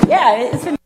Yeah, it's been.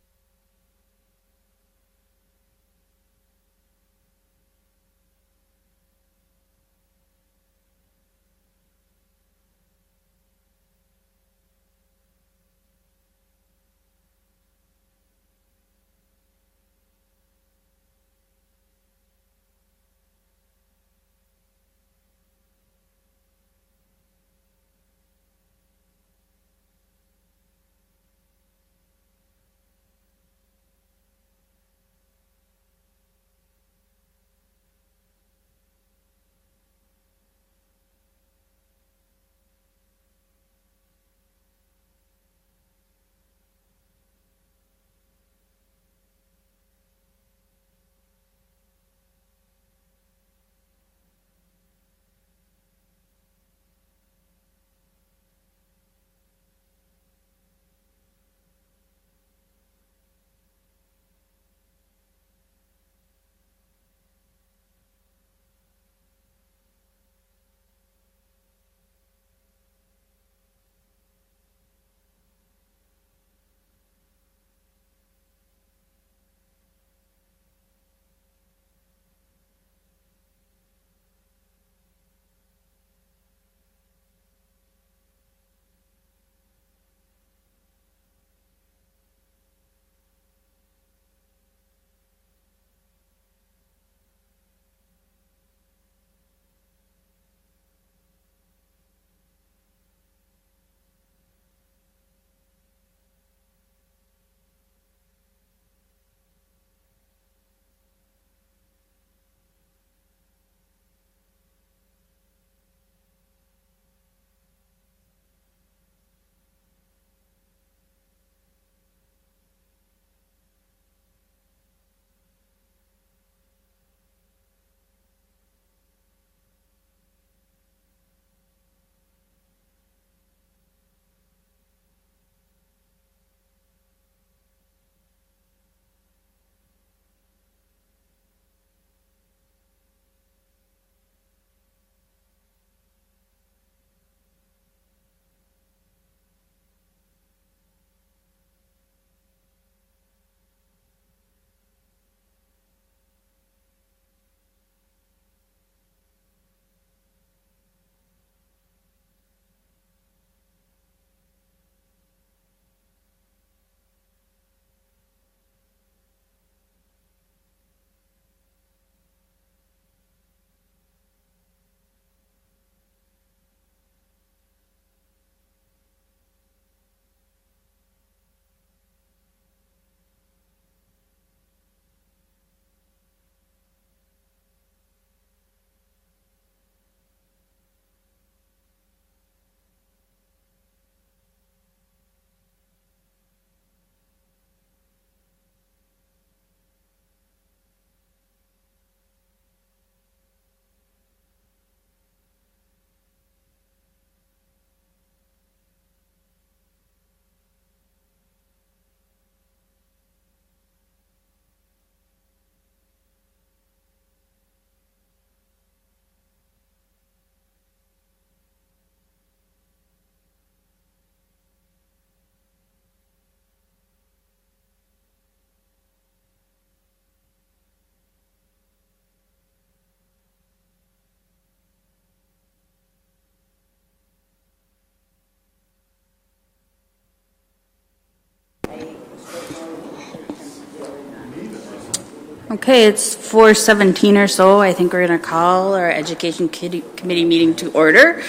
Okay, it's 4:17 or so. I think we're going to call our Education Committee meeting to order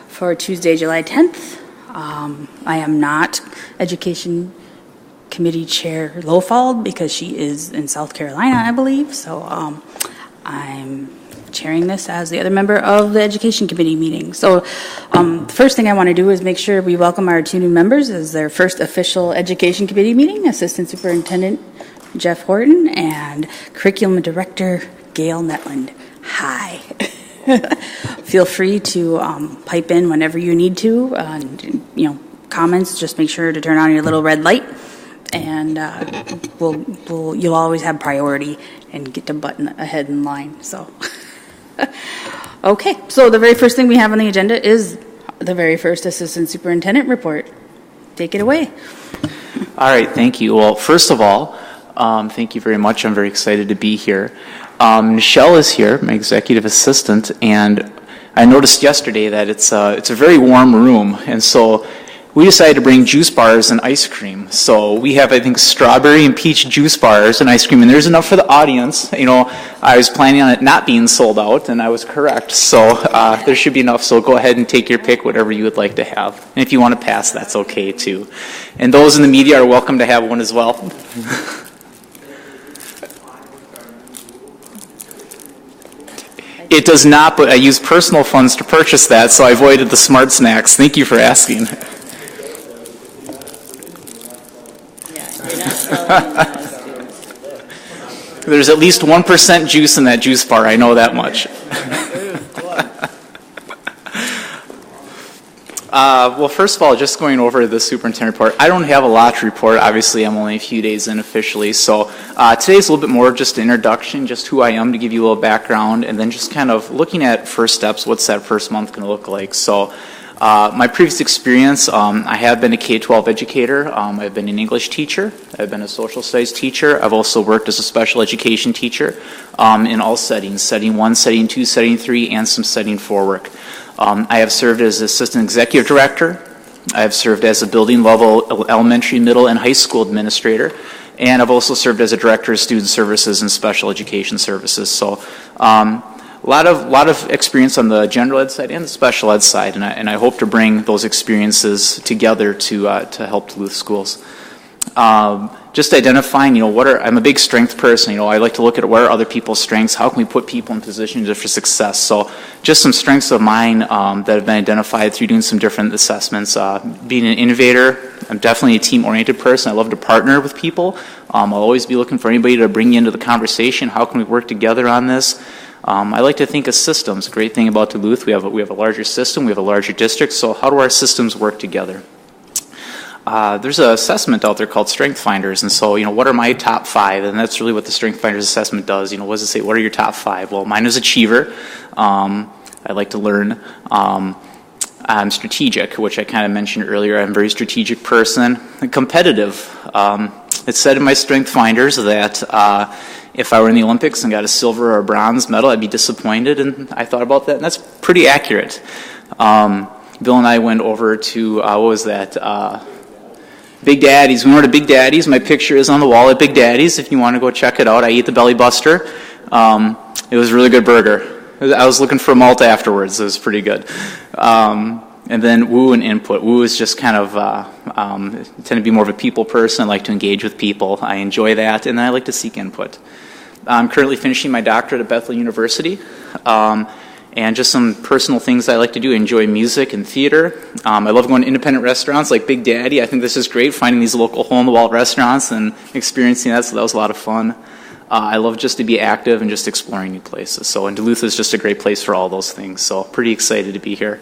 for Tuesday, July 10th. I am not Education Committee Chair Lowfald because she is in South Carolina, I believe. So I'm chairing this as the other member of the Education Committee meeting. So the first thing I want to do is make sure we welcome our two new members as their first official Education Committee meeting, Assistant Superintendent Jeff Horton and Curriculum Director Gail Netland. Hi. Feel free to pipe in whenever you need to. Comments, just make sure to turn on your little red light, and you'll always have priority and get to button ahead in line. So, okay. So the very first thing we have on the agenda is the very first Assistant Superintendent report. take it away. All right, thank you. Well, first of all, thank you very much. I'm very excited to be here. Michelle is here, my executive assistant, and I noticed yesterday that it's a very warm room, and so we decided to bring juice bars and ice cream. So we have, I think, strawberry and peach juice bars and ice cream, and there's enough for the audience. You know, I was planning on it not being sold out, and I was correct. So there should be enough, so go ahead and take your pick, whatever you would like to have. And if you want to pass, that's okay, too. And those in the media are welcome to have one as well. It does not, but I used personal funds to purchase that, so I avoided the smart snacks. Thank you for asking. There's at least 1% juice in that juice bar, I know that much. Well, first of all, just going over the superintendent report, I don't have a lot to report. Obviously, I'm only a few days in officially. So today's a little bit more just an introduction, just who I am, to give you a little background, and then just kind of looking at first steps, what's that first month going to look like. So my previous experience, I have been a K-12 educator. I've been an English teacher. I've been a social studies teacher. I've also worked as a special education teacher in all settings, setting 1, setting 2, setting 3, and some setting 4 work. I have served as assistant executive director. I have served as a building level elementary, middle, and high school administrator. And I've also served as a director of student services and special education services. So a lot of experience on the general ed side and the special ed side, and I hope to bring those experiences together to help Duluth schools. Just identifying, I'm a big strength person. I like to look at what are other people's strengths, how can we put people in positions for success. So just some strengths of mine that have been identified through doing some different assessments. Being an innovator, I'm definitely a team-oriented person. I love to partner with people. I'll always be looking for anybody to bring you into the conversation. How can we work together on this? I like to think of systems. Great thing about Duluth, we have a larger system, we have a larger district, so how do our systems work together? There's an assessment out there called Strength Finders, and so, what are my top 5? And that's really what the Strength Finders assessment does. What does it say? What are your top 5? Well, mine is achiever. I like to learn. I'm strategic, which I kind of mentioned earlier. I'm a very strategic person. And competitive. It said in my Strength Finders that if I were in the Olympics and got a silver or a bronze medal, I'd be disappointed, and I thought about that, and that's pretty accurate. Bill and I went over to, what was that, Big Daddy's. We went to Big Daddy's. My picture is on the wall at Big Daddy's if you want to go check it out. I ate the Belly Buster. It was a really good burger. I was looking for malt afterwards. It was pretty good. And then woo and input. Woo is just kind of, I tend to be more of a people person. I like to engage with people. I enjoy that, and then I like to seek input. I'm currently finishing my doctorate at Bethel University. And just some personal things I like to do. I enjoy music and theater. I love going to independent restaurants like Big Daddy. I think this is great, finding these local hole-in-the-wall restaurants and experiencing that, so that was a lot of fun. I love just to be active and just exploring new places. So, and Duluth is just a great place for all those things, so pretty excited to be here.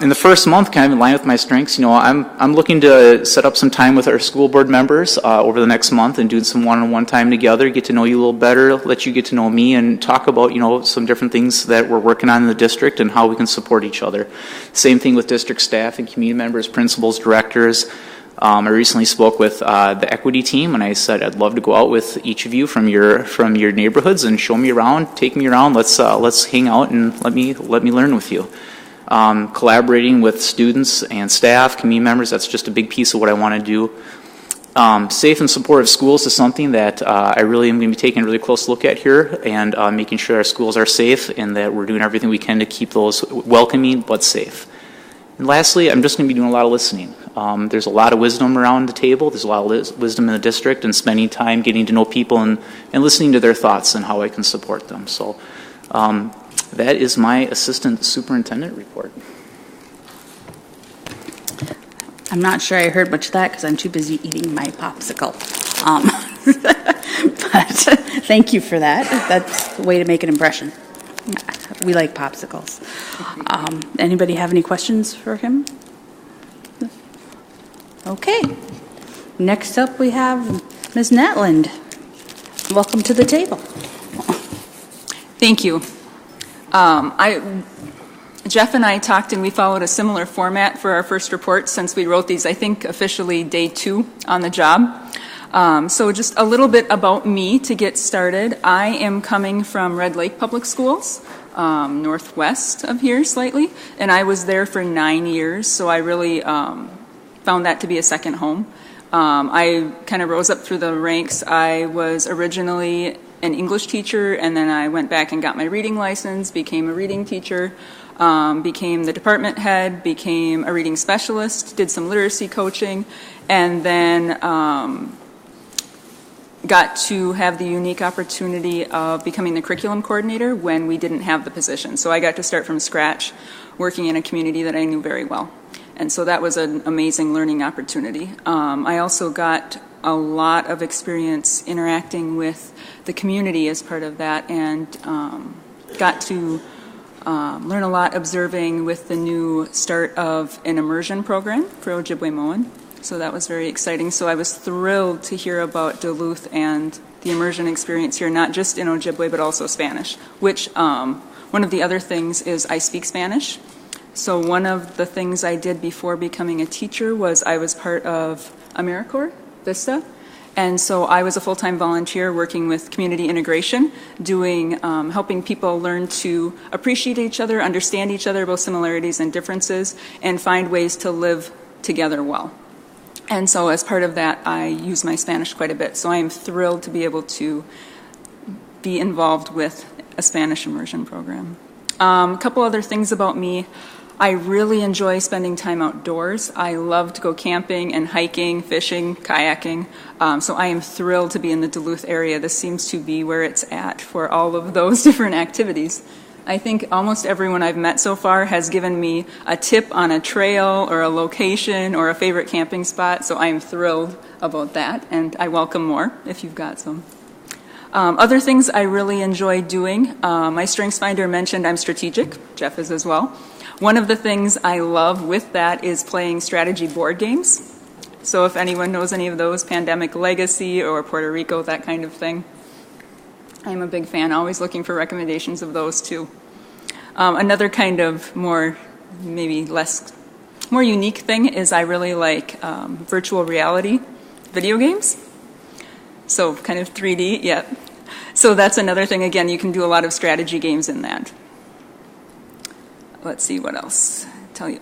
In the first month, kind of in line with my strengths, I'm looking to set up some time with our school board members over the next month and do some one-on-one time together, get to know you a little better, let you get to know me, and talk about, some different things that we're working on in the district and how we can support each other. Same thing with district staff and community members, principals, directors. I recently spoke with the equity team, and I said I'd love to go out with each of you from your neighborhoods and show me around, take me around. Let's hang out and let me learn with you. Collaborating with students and staff, community members, that's just a big piece of what I want to do. Safe and supportive schools is something that I really am going to be taking a really close look at here, and making sure our schools are safe and that we're doing everything we can to keep those welcoming but safe. And lastly, I'm just going to be doing a lot of listening. There's a lot of wisdom around the table. There's a lot of wisdom in the district, and spending time getting to know people and listening to their thoughts and how I can support them. So that is my assistant superintendent report. I'm not sure I heard much of that because I'm too busy eating my popsicle. But thank you for that. That's a way to make an impression. We like popsicles. Anybody have any questions for him? Okay. Next up we have Ms. Netland. Welcome to the table. Thank you. I Jeff and I talked, and we followed a similar format for our first report since we wrote these, I think, officially day 2 on the job. So just a little bit about me to get started. I am coming from Red Lake Public Schools, northwest of here slightly, and I was there for 9 years, so I really found that to be a second home. I kind of rose up through the ranks. I was originally an English teacher, and then I went back and got my reading license, became a reading teacher, became the department head, became a reading specialist, did some literacy coaching, and then got to have the unique opportunity of becoming the curriculum coordinator when we didn't have the position. So I got to start from scratch working in a community that I knew very well. And so that was an amazing learning opportunity. I also got a lot of experience interacting with the community as part of that, and got to learn a lot observing with the new start of an immersion program for Ojibwe-Moan. So that was very exciting. So I was thrilled to hear about Duluth and the immersion experience here, not just in Ojibwe, but also Spanish, which one of the other things is I speak Spanish. So one of the things I did before becoming a teacher was I was part of AmeriCorps, Vista. And so I was a full-time volunteer working with community integration, doing helping people learn to appreciate each other, understand each other, both similarities and differences, and find ways to live together well. And so as part of that, I use my Spanish quite a bit. So I am thrilled to be able to be involved with a Spanish immersion program. A couple other things about me. I really enjoy spending time outdoors. I love to go camping and hiking, fishing, kayaking. So I am thrilled to be in the Duluth area. This seems to be where it's at for all of those different activities. I think almost everyone I've met so far has given me a tip on a trail or a location or a favorite camping spot, so I am thrilled about that, and I welcome more if you've got some. Other things I really enjoy doing, my StrengthsFinder mentioned I'm strategic. Jeff is as well. One of the things I love with that is playing strategy board games. So if anyone knows any of those, Pandemic Legacy or Puerto Rico, that kind of thing. I'm a big fan, always looking for recommendations of those too. Another kind of more unique thing is I really like virtual reality video games. So kind of 3D, yeah. So that's another thing. Again, you can do a lot of strategy games in that. Let's see what else tell you.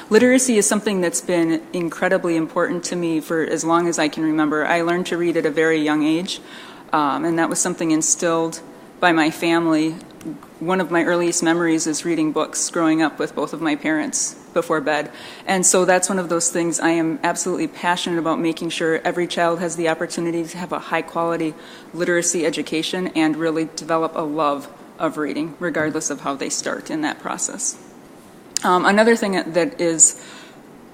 Literacy is something that's been incredibly important to me for as long as I can remember. I learned to read at a very young age. And that was something instilled by my family. One of my earliest memories is reading books growing up with both of my parents before bed. And so that's one of those things I am absolutely passionate about, making sure every child has the opportunity to have a high-quality literacy education and really develop a love of reading, regardless of how they start in that process. Another thing that is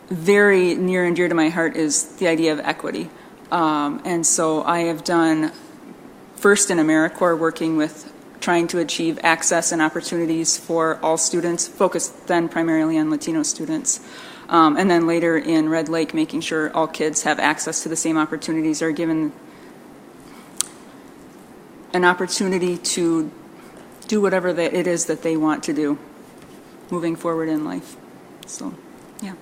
very near and dear to my heart is the idea of equity. And so I have done first in AmeriCorps, working with trying to achieve access and opportunities for all students, focused then primarily on Latino students. And then later in Red Lake, making sure all kids have access to the same opportunities, are given an opportunity to do whatever it is that they want to do moving forward in life. So, yeah.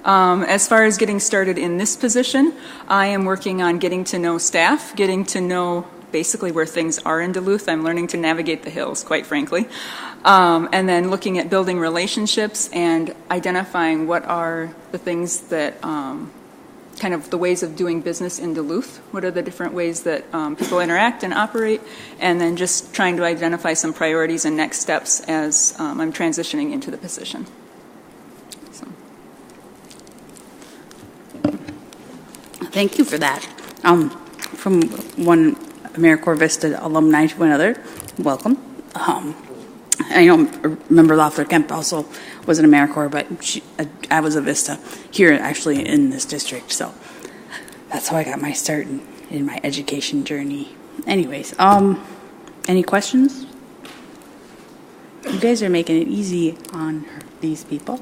As far as getting started in this position, I am working on getting to know staff, getting to know basically where things are in Duluth. I'm learning to navigate the hills, quite frankly. And then looking at building relationships and identifying what are the things that, kind of the ways of doing business in Duluth. What are the different ways that people interact and operate? And then just trying to identify some priorities and next steps as I'm transitioning into the position. So. Thank you for that. From one AmeriCorps Vista alumni to another, welcome. I remember Loeffler Kemp also was an AmeriCorps, but I was a Vista here actually in this district, so that's how I got my start in my education journey. Anyways, any questions? You guys are making it easy on these people.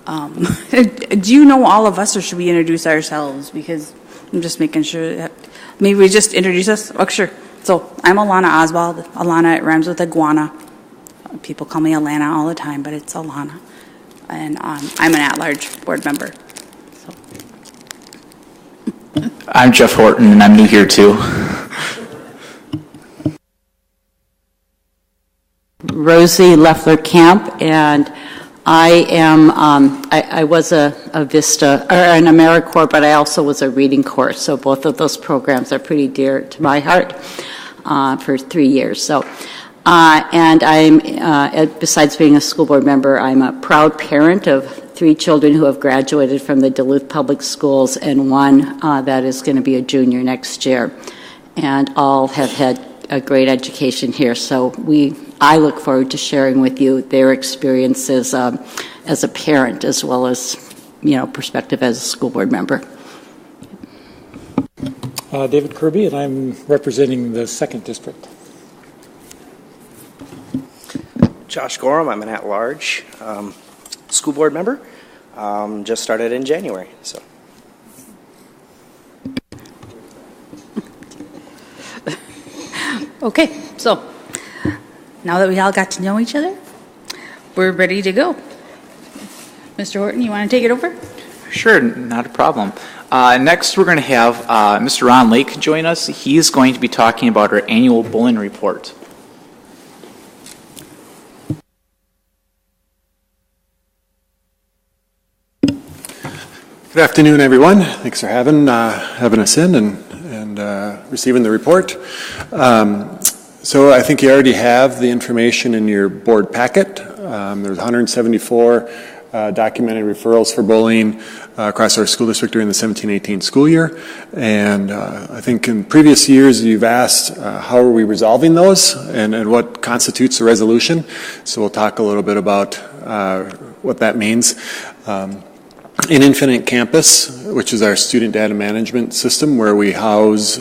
Do you know all of us, or should we introduce ourselves? Because I'm just making sure that maybe we just introduce us. Oh, sure. So I'm Alana Oswald. Alana, it rhymes with iguana. People call me Alana all the time, but it's Alana. And I'm an at-large board member. So. I'm Jeff Horton, and I'm new here too. Rosie Leffler-Camp, and I am, I was a VISTA, or an AmeriCorps, but I also was a reading course, so both of those programs are pretty dear to my heart for 3 years. So, and I'm, besides being a school board member, I'm a proud parent of 3 children who have graduated from the Duluth Public Schools and one that is going to be a junior next year. And all have had a great education here, so I look forward to sharing with you their experiences as a parent as well as, perspective as a school board member. David Kirby, and I'm representing the 2nd District. Josh Gorham, I'm an at-large school board member. Just started in January, so. Okay, so now that we all got to know each other, we're ready to go. Mr. Horton, you want to take it over? Sure, not a problem. Next, we're going to have Mr. Ron Lake join us. He's going to be talking about our annual Bowline report. Good afternoon, everyone. Thanks for having us in and receiving the report. So I think you already have the information in your board packet. There's 174 documented referrals for bullying across our school district during the 17-18 school year. And I think in previous years you've asked how are we resolving those and what constitutes a resolution. So we'll talk a little bit about what that means. In Infinite Campus, which is our student data management system where we house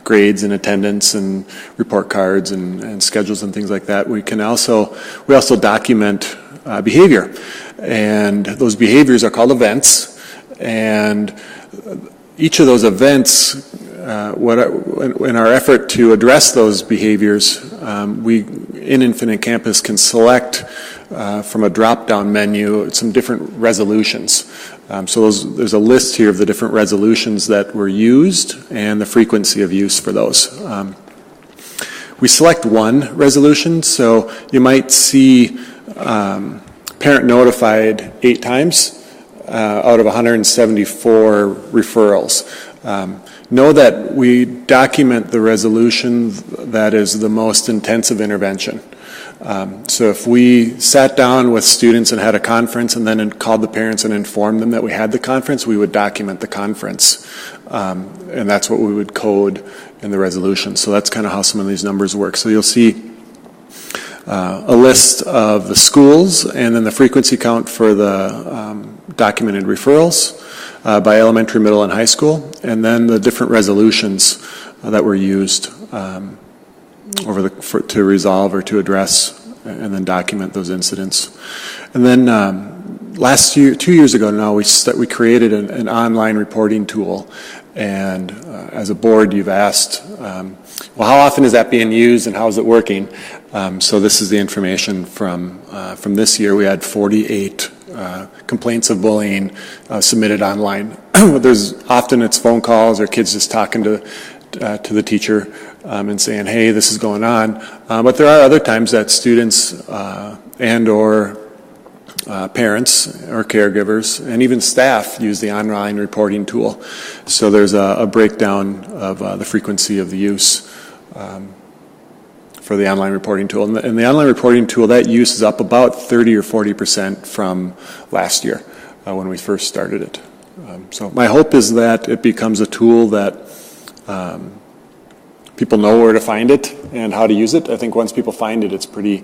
grades and attendance and report cards and schedules and things like that, we also document behavior. And those behaviors are called events. And each of those events, in our effort to address those behaviors, we in Infinite Campus can select from a drop-down menu some different resolutions. So there's a list here of the different resolutions that were used and the frequency of use for those. We select one resolution, so you might see parent notified 8 times out of 174 referrals. Know that we document the resolution that is the most intensive intervention. So if we sat down with students and had a conference and then called the parents and informed them that we had the conference, we would document the conference. And that's what we would code in the resolution. So that's kind of how some of these numbers work. So you'll see a list of the schools and then the frequency count for the documented referrals by elementary, middle, and high school, and then the different resolutions that were used to resolve or to address and then document those incidents. And then last year, 2 years ago now, we created an online reporting tool. And as a board, you've asked, well, how often is that being used and how is it working? So this is the information from this year. We had 48 complaints of bullying submitted online. Often it's phone calls or kids just talking to the teacher and saying, hey, this is going on. But there are other times that students and or parents or caregivers and even staff use the online reporting tool. So there's a breakdown of the frequency of the use for the online reporting tool. And the online reporting tool, that use is up about 30 or 40% from last year when we first started it. So my hope is that it becomes a tool that people know where to find it and how to use it. I think once people find it, it's pretty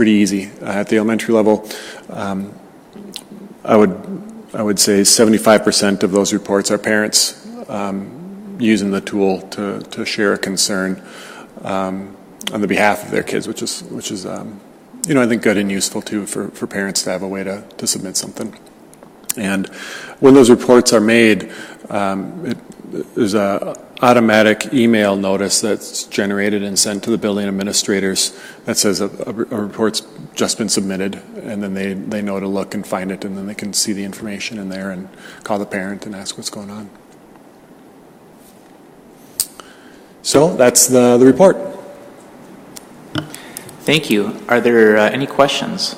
easy. At the elementary level, I would say 75% of those reports are parents using the tool to share a concern on the behalf of their kids, which is I think good and useful too for parents to have a way to submit something. And when those reports are made, there's a automatic email notice that's generated and sent to the building administrators that says a report's just been submitted, and then they know to look and find it, and then they can see the information in there and call the parent and ask what's going on. So that's the report. Thank you. Are there any questions?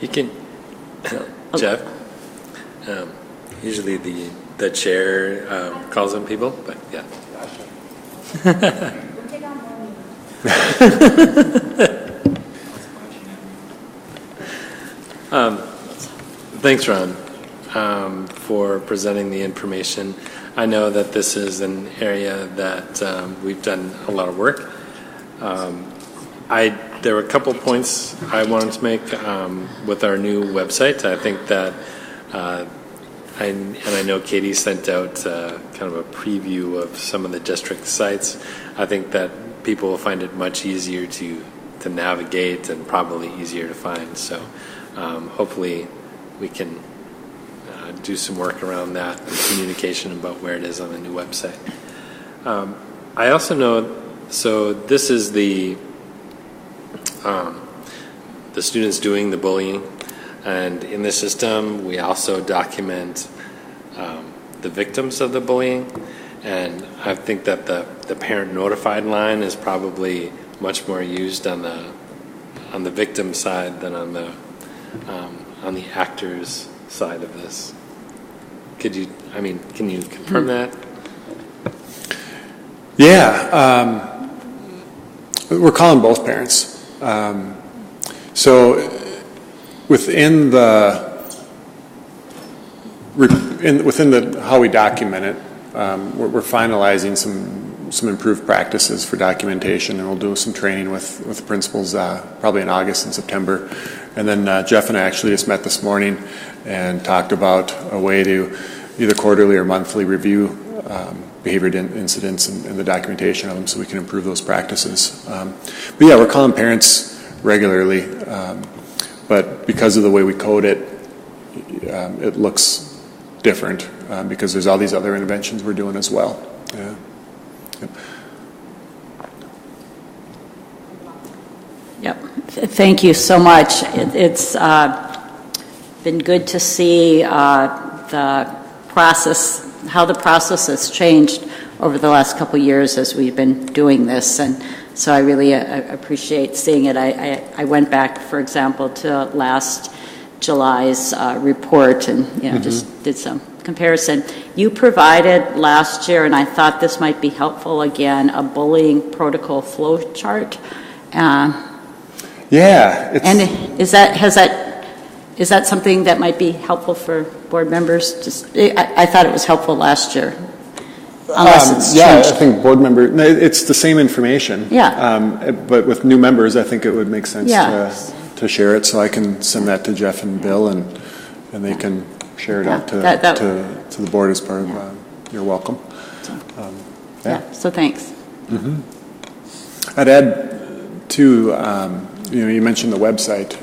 You can, Jeff. Usually the chair calls on people, but yeah. Thanks, Ron, for presenting the information. I know that this is an area that we've done a lot of work. There were a couple points I wanted to make with our new website. I think that, and I know Katie sent out kind of a preview of some of the district sites. I think that people will find it much easier to navigate and probably easier to find. So hopefully we can do some work around that and communication about where it is on the new website. I also know, so this is the students doing the bullying, and in the system we also document the victims of the bullying, and I think that the parent notified line is probably much more used on the victim side than on the actors side of this. Can you confirm that? Yeah, we're calling both parents. So within how we document it, we're finalizing some improved practices for documentation, and we'll do some training with the principals probably in August and September. And then Jeff and I actually just met this morning and talked about a way to either quarterly or monthly review behavior incidents and the documentation of them, so we can improve those practices. But yeah, we're calling parents regularly, but because of the way we code it, it looks different because there's all these other interventions we're doing as well. Yeah. Yep. Thank you so much. It's been good to see the process, how the process has changed over the last couple of years as we've been doing this, and so I really appreciate seeing it. I went back, for example, to last July's report and just did some comparison. You provided last year, and I thought this might be helpful again, a bullying protocol flow chart. Yeah. And is that something that might be helpful for board members? I thought it was helpful last year. Unless it's changed. I think board member, it's the same information. Yeah. But with new members, I think it would make sense to share it, so I can send that to Jeff and Bill, and they can share it out to the board as part of your welcome. So thanks. Mm-hmm. I'd add to, you mentioned the website.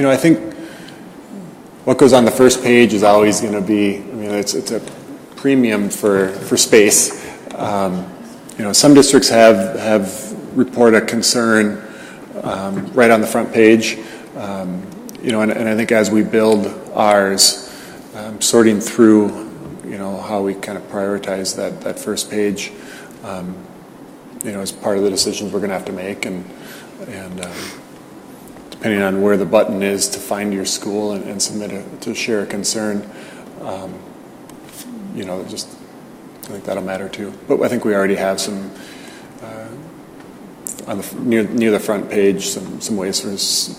I think what goes on the first page is always going to be, it's a premium for space. Some districts have report a concern right on the front page. And I think as we build ours, sorting through, how we kind of prioritize that first page, is part of the decisions we're going to have to make, and depending on where the button is to find your school and submit to share a concern, I think that'll matter too. But I think we already have some near the front page some ways for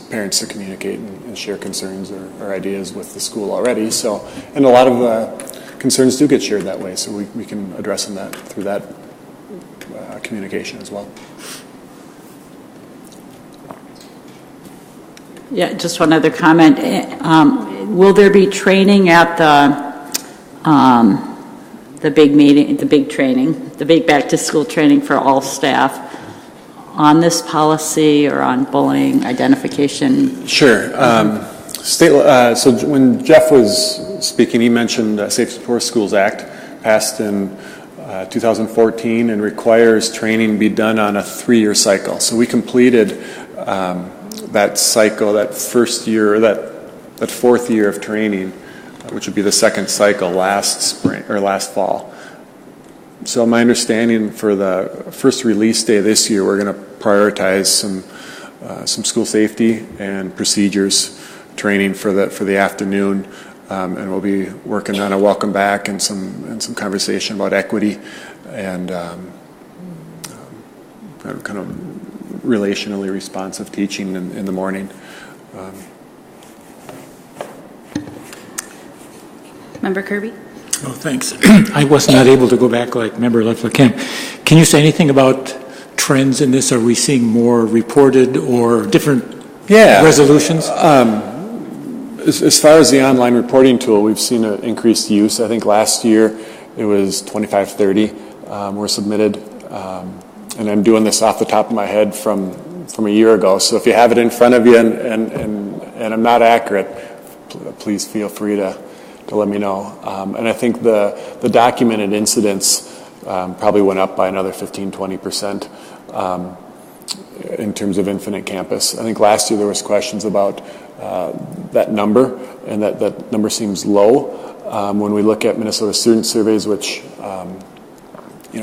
parents to communicate and share concerns or ideas with the school already. So, and a lot of concerns do get shared that way, so we can address them through that communication as well. Yeah, just one other comment. Will there be training at the big meeting, the big training, the big back to school training for all staff on this policy or on bullying identification? Sure. So when Jeff was speaking, he mentioned Safe Support Schools Act, passed in 2014 and requires training be done on a 3-year cycle. So we completed that cycle, that first year, that fourth year of training, which would be the second cycle last spring or last fall. So my understanding for the first release day this year, we're going to prioritize some school safety and procedures training for the afternoon, and we'll be working on a welcome back and some conversation about equity and kind of relationally responsive teaching in the morning. Member Kirby? Oh, thanks. I was not able to go back like Member Leffler Kemp. Can you say anything about trends in this? Are we seeing more reported or different resolutions? As far as the online reporting tool, we've seen an increased use. I think last year it was 25-30 were submitted. And I'm doing this off the top of my head from a year ago. So if you have it in front of you and I'm not accurate, please feel free to let me know. And I think the documented incidents probably went up by another 15-20% in terms of Infinite Campus. I think last year there was questions about that number, and that number seems low. When we look at Minnesota student surveys, which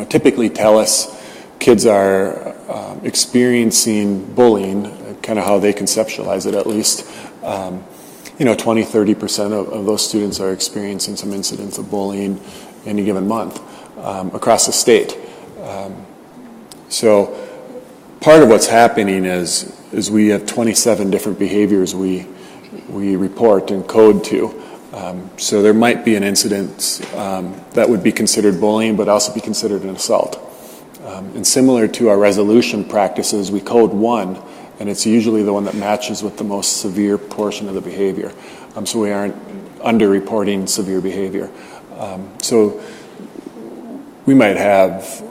typically tell us kids are experiencing bullying, kind of how they conceptualize it at least, 20-30% of those students are experiencing some incidents of bullying any given month across the state. So part of what's happening is we have 27 different behaviors we report and code to. So there might be an incident that would be considered bullying, but also be considered an assault. And similar to our resolution practices, we code one, and it's usually the one that matches with the most severe portion of the behavior. So we aren't under-reporting severe behavior. So we might have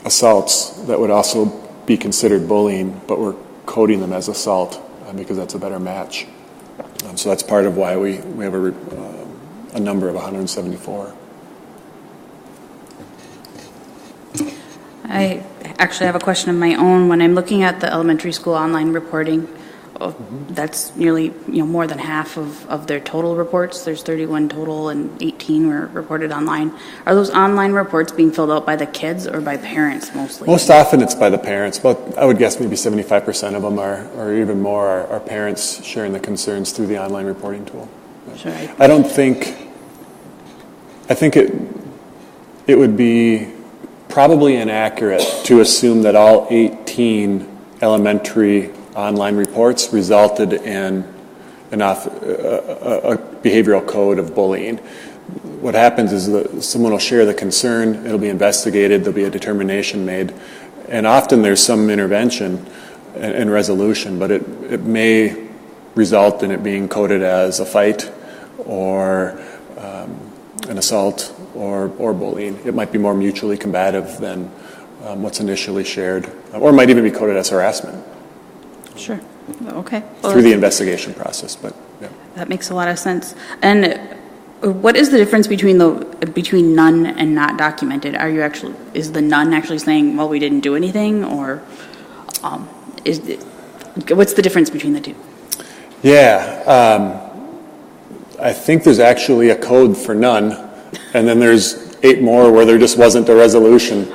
assaults that would also be considered bullying, but we're coding them as assault because that's a better match. So that's part of why we have a number of 174. I actually have a question of my own. When I'm looking at the elementary school online reporting, that's nearly more than half of their total reports. There's 31 total and 18 were reported online. Are those online reports being filled out by the kids or by parents mostly? Most often it's by the parents, but I would guess maybe 75% of them or even more are parents sharing the concerns through the online reporting tool. Sure. I think it would be probably inaccurate to assume that all 18 elementary online reports resulted in a behavioral code of bullying. What happens is that someone will share the concern, it'll be investigated, there'll be a determination made, and often there's some intervention and resolution, but it may result in it being coded as a fight or an assault or bullying. It might be more mutually combative than what's initially shared, or it might even be coded as harassment. Sure. Okay. Well, through the investigation process, but yeah. That makes a lot of sense. And what is the difference between none and not documented? Is the none actually saying, well, we didn't do anything, or what's the difference between the two? Yeah, I think there's actually a code for none, and then there's 8 more where there just wasn't a resolution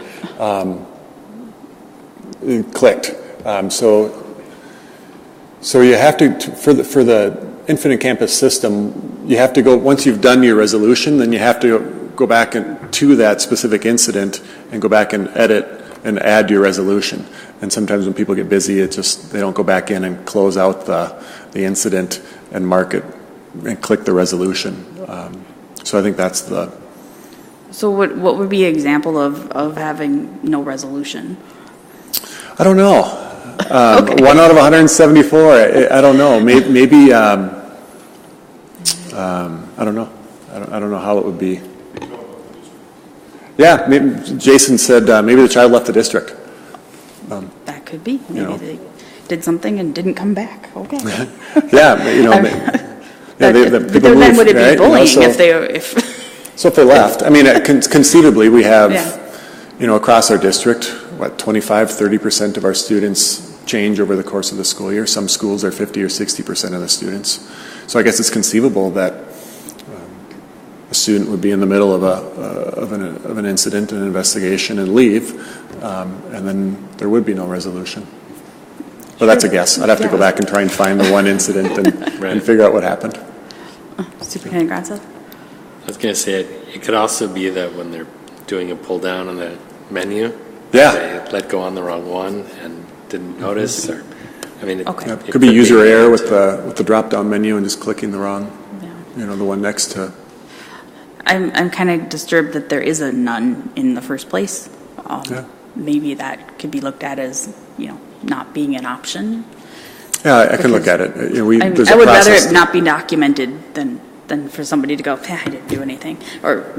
clicked. So you have to, for the Infinite Campus system, you have to go, once you've done your resolution, then you have to go back to that specific incident and go back and edit and add your resolution. And sometimes when people get busy, they don't go back in and close out the incident and mark it and click the resolution. So I think that's the... So what would be an example of having no resolution? I don't know. Okay. 1 out of 174. I don't know. Maybe I don't know. I don't know how it would be. Yeah, Jason said maybe the child left the district. That could be. Maybe they did something and didn't come back. Okay. Yeah, Yeah, people then move, would it be right? bullying so, if they? So if they left, I mean, conceivably, we have, Yeah. Across our district, 25, 30% of our students change over the course of the school year. Some schools are 50 or 60% of the students. So I guess it's conceivable that a student would be in the middle of an incident, an investigation, and leave, and then there would be no resolution. But that's a guess. I'd have to go back and try and find the one incident and figure out what happened. Superintendent Gronseth? I was going to say, it could also be that when they're doing a pull down on the menu, they let go on the wrong one and didn't notice, or, I mean, it could be user error with the drop down menu and just clicking the wrong, the one next to. I'm kind of disturbed that there is a none in the first place. Maybe that could be looked at as, not being an option. Yeah, I can look at it. I would rather it not be documented than for somebody to go, I didn't do anything. Or,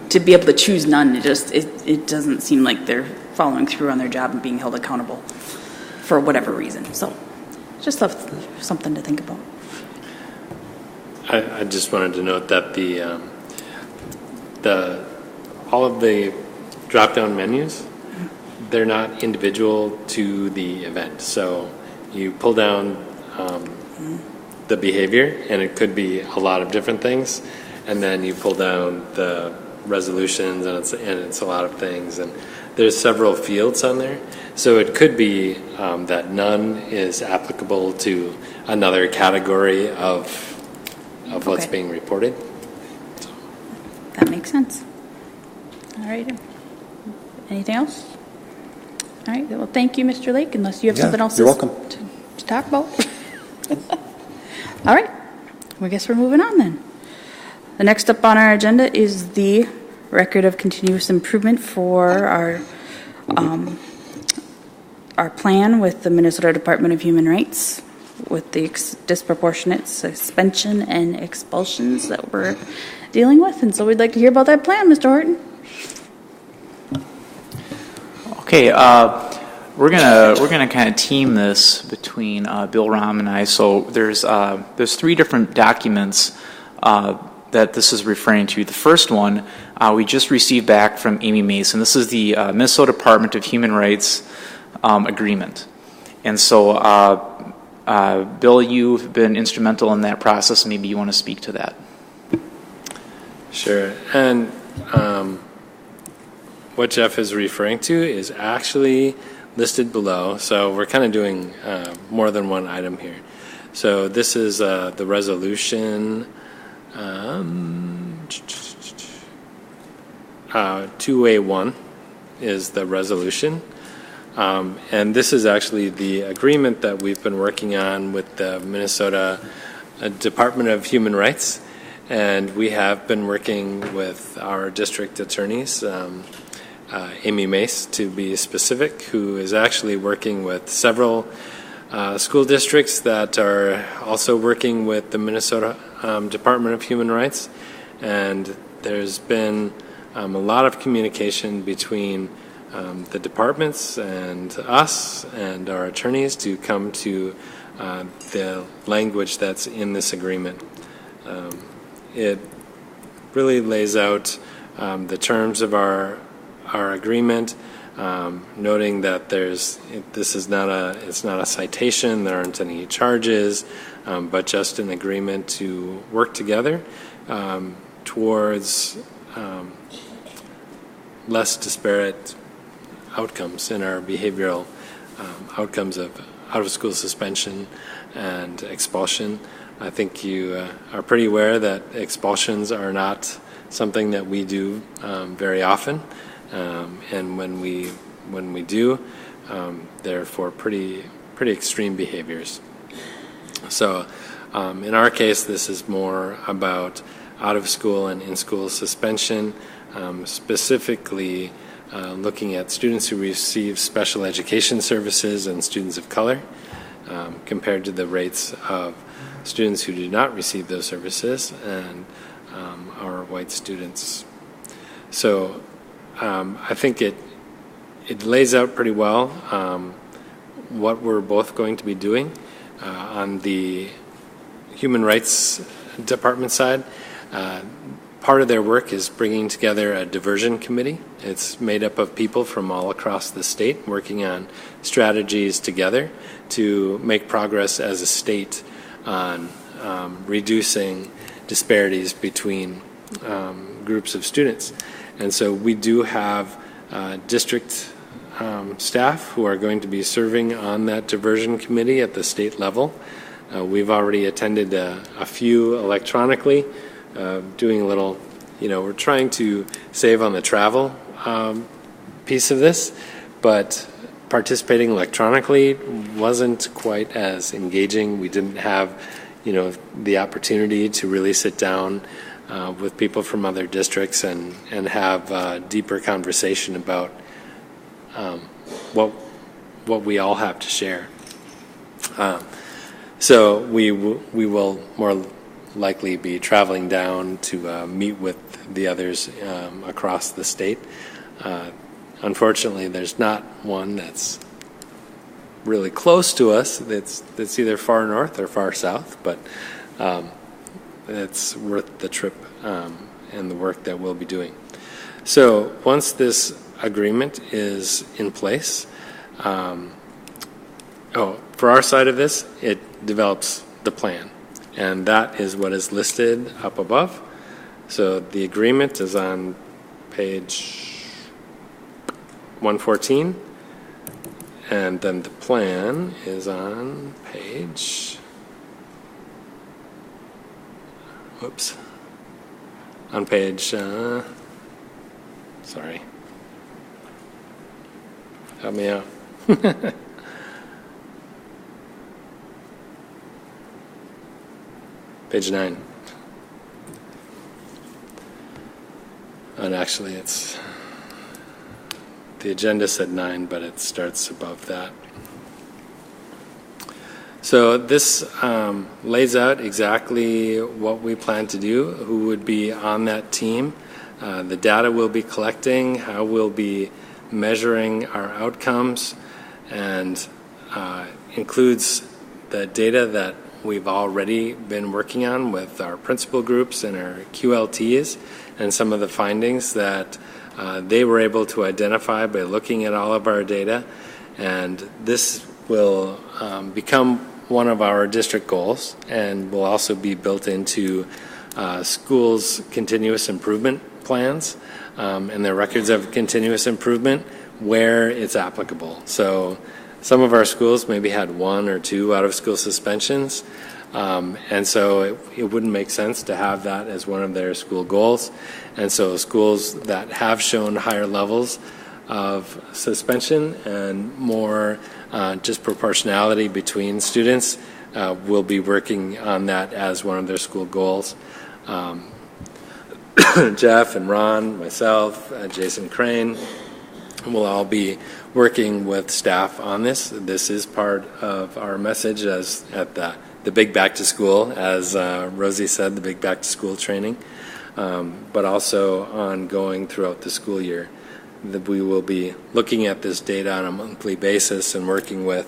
to be able to choose none, it doesn't seem like they're following through on their job and being held accountable for whatever reason. So just something to think about. I just wanted to note that all of the drop-down menus, they're not individual to the event. So you pull down the behavior, and it could be a lot of different things, and then you pull down the resolutions, and it's a lot of things, and there's several fields on there. So it could be that none is applicable to another category of what's being reported. So. That makes sense. All right. Anything else? All right. Well, thank you, Mr. Lake, unless you have something else you're welcome. to talk about. All right. Well, I guess we're moving on then. The next up on our agenda is the record of continuous improvement for our plan with the Minnesota Department of Human Rights with the disproportionate suspension and expulsions that we're dealing with. And so we'd like to hear about that plan, Mr. Horton. Okay, we're gonna kind of team this between Bill Rahm and I. So there's 3 different documents that this is referring to. The first one we just received back from Amy Mason. This is the Minnesota Department of Human Rights agreement. And so, Bill, you've been instrumental in that process. Maybe you want to speak to that. Sure. And what Jeff is referring to is actually listed below. So we're kind of doing more than one item here. So this is the resolution 2A1 is the resolution. And this is actually the agreement that we've been working on with the Minnesota Department of Human Rights. And we have been working with our district attorneys, Amy Mace, to be specific, who is actually working with several school districts that are also working with the Minnesota Department of Human Rights. And there's been a lot of communication between the departments and us and our attorneys to come to the language that's in this agreement. It really lays out the terms of our agreement, noting that it's not a citation, there aren't any charges, but just an agreement to work together towards less disparate outcomes in our behavioral outcomes of out-of-school suspension and expulsion. I think you are pretty aware that expulsions are not something that we do very often, and when we do, they're for pretty extreme behaviors. So in our case, this is more about out-of-school and in-school suspension, specifically looking at students who receive special education services and students of color compared to the rates of students who do not receive those services and our white students. So I think it lays out pretty well what we're both going to be doing on the human rights department side. Part of their work is bringing together a diversion committee. It's made up of people from all across the state working on strategies together to make progress as a state on reducing disparities between groups of students. And so we do have district staff who are going to be serving on that diversion committee at the state level. We've already attended a few electronically, doing a little, we're trying to save on the travel piece of this, but participating electronically wasn't quite as engaging. We didn't have, the opportunity to really sit down with people from other districts and have a deeper conversation about what we all have to share. So we will more likely be traveling down to meet with the others across the state. Unfortunately, there's not one that's really close to us that's either far north or far south, but it's worth the trip and the work that we'll be doing. So once this agreement is in place, for our side of this, it develops the plan, and that is what is listed up above. So the agreement is on page 114, and then the plan is on page, on page, sorry, help me out. Page 9. And actually it's, the agenda said 9, but it starts above that. So this lays out exactly what we plan to do, who would be on that team, the data we'll be collecting, how we'll be measuring our outcomes, and includes the data that we've already been working on with our principal groups and our QLTs, and some of the findings that they were able to identify by looking at all of our data. And this will become one of our district goals, and will also be built into schools' continuous improvement plans and their records of continuous improvement where it's applicable. So some of our schools maybe had 1 or 2 out-of-school suspensions, and so it wouldn't make sense to have that as one of their school goals. And so schools that have shown higher levels of suspension and more just proportionality between students will be working on that as one of their school goals. Jeff and Ron, myself, Jason Crane, will all be working with staff on this. This is part of our message as at the big back to school, as Rosie said, the big back to school training, but also ongoing throughout the school year. That we will be looking at this data on a monthly basis and working with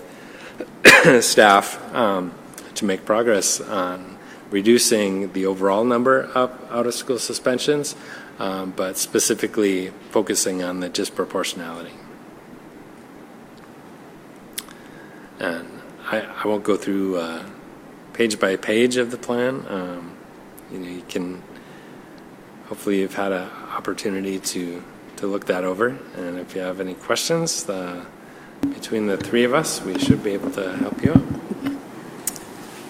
staff to make progress on reducing the overall number of out-of-school suspensions, but specifically focusing on the disproportionality. And I won't go through page by page of the plan. You can, hopefully you've had an opportunity to look that over, and if you have any questions, between the three of us, we should be able to help you out.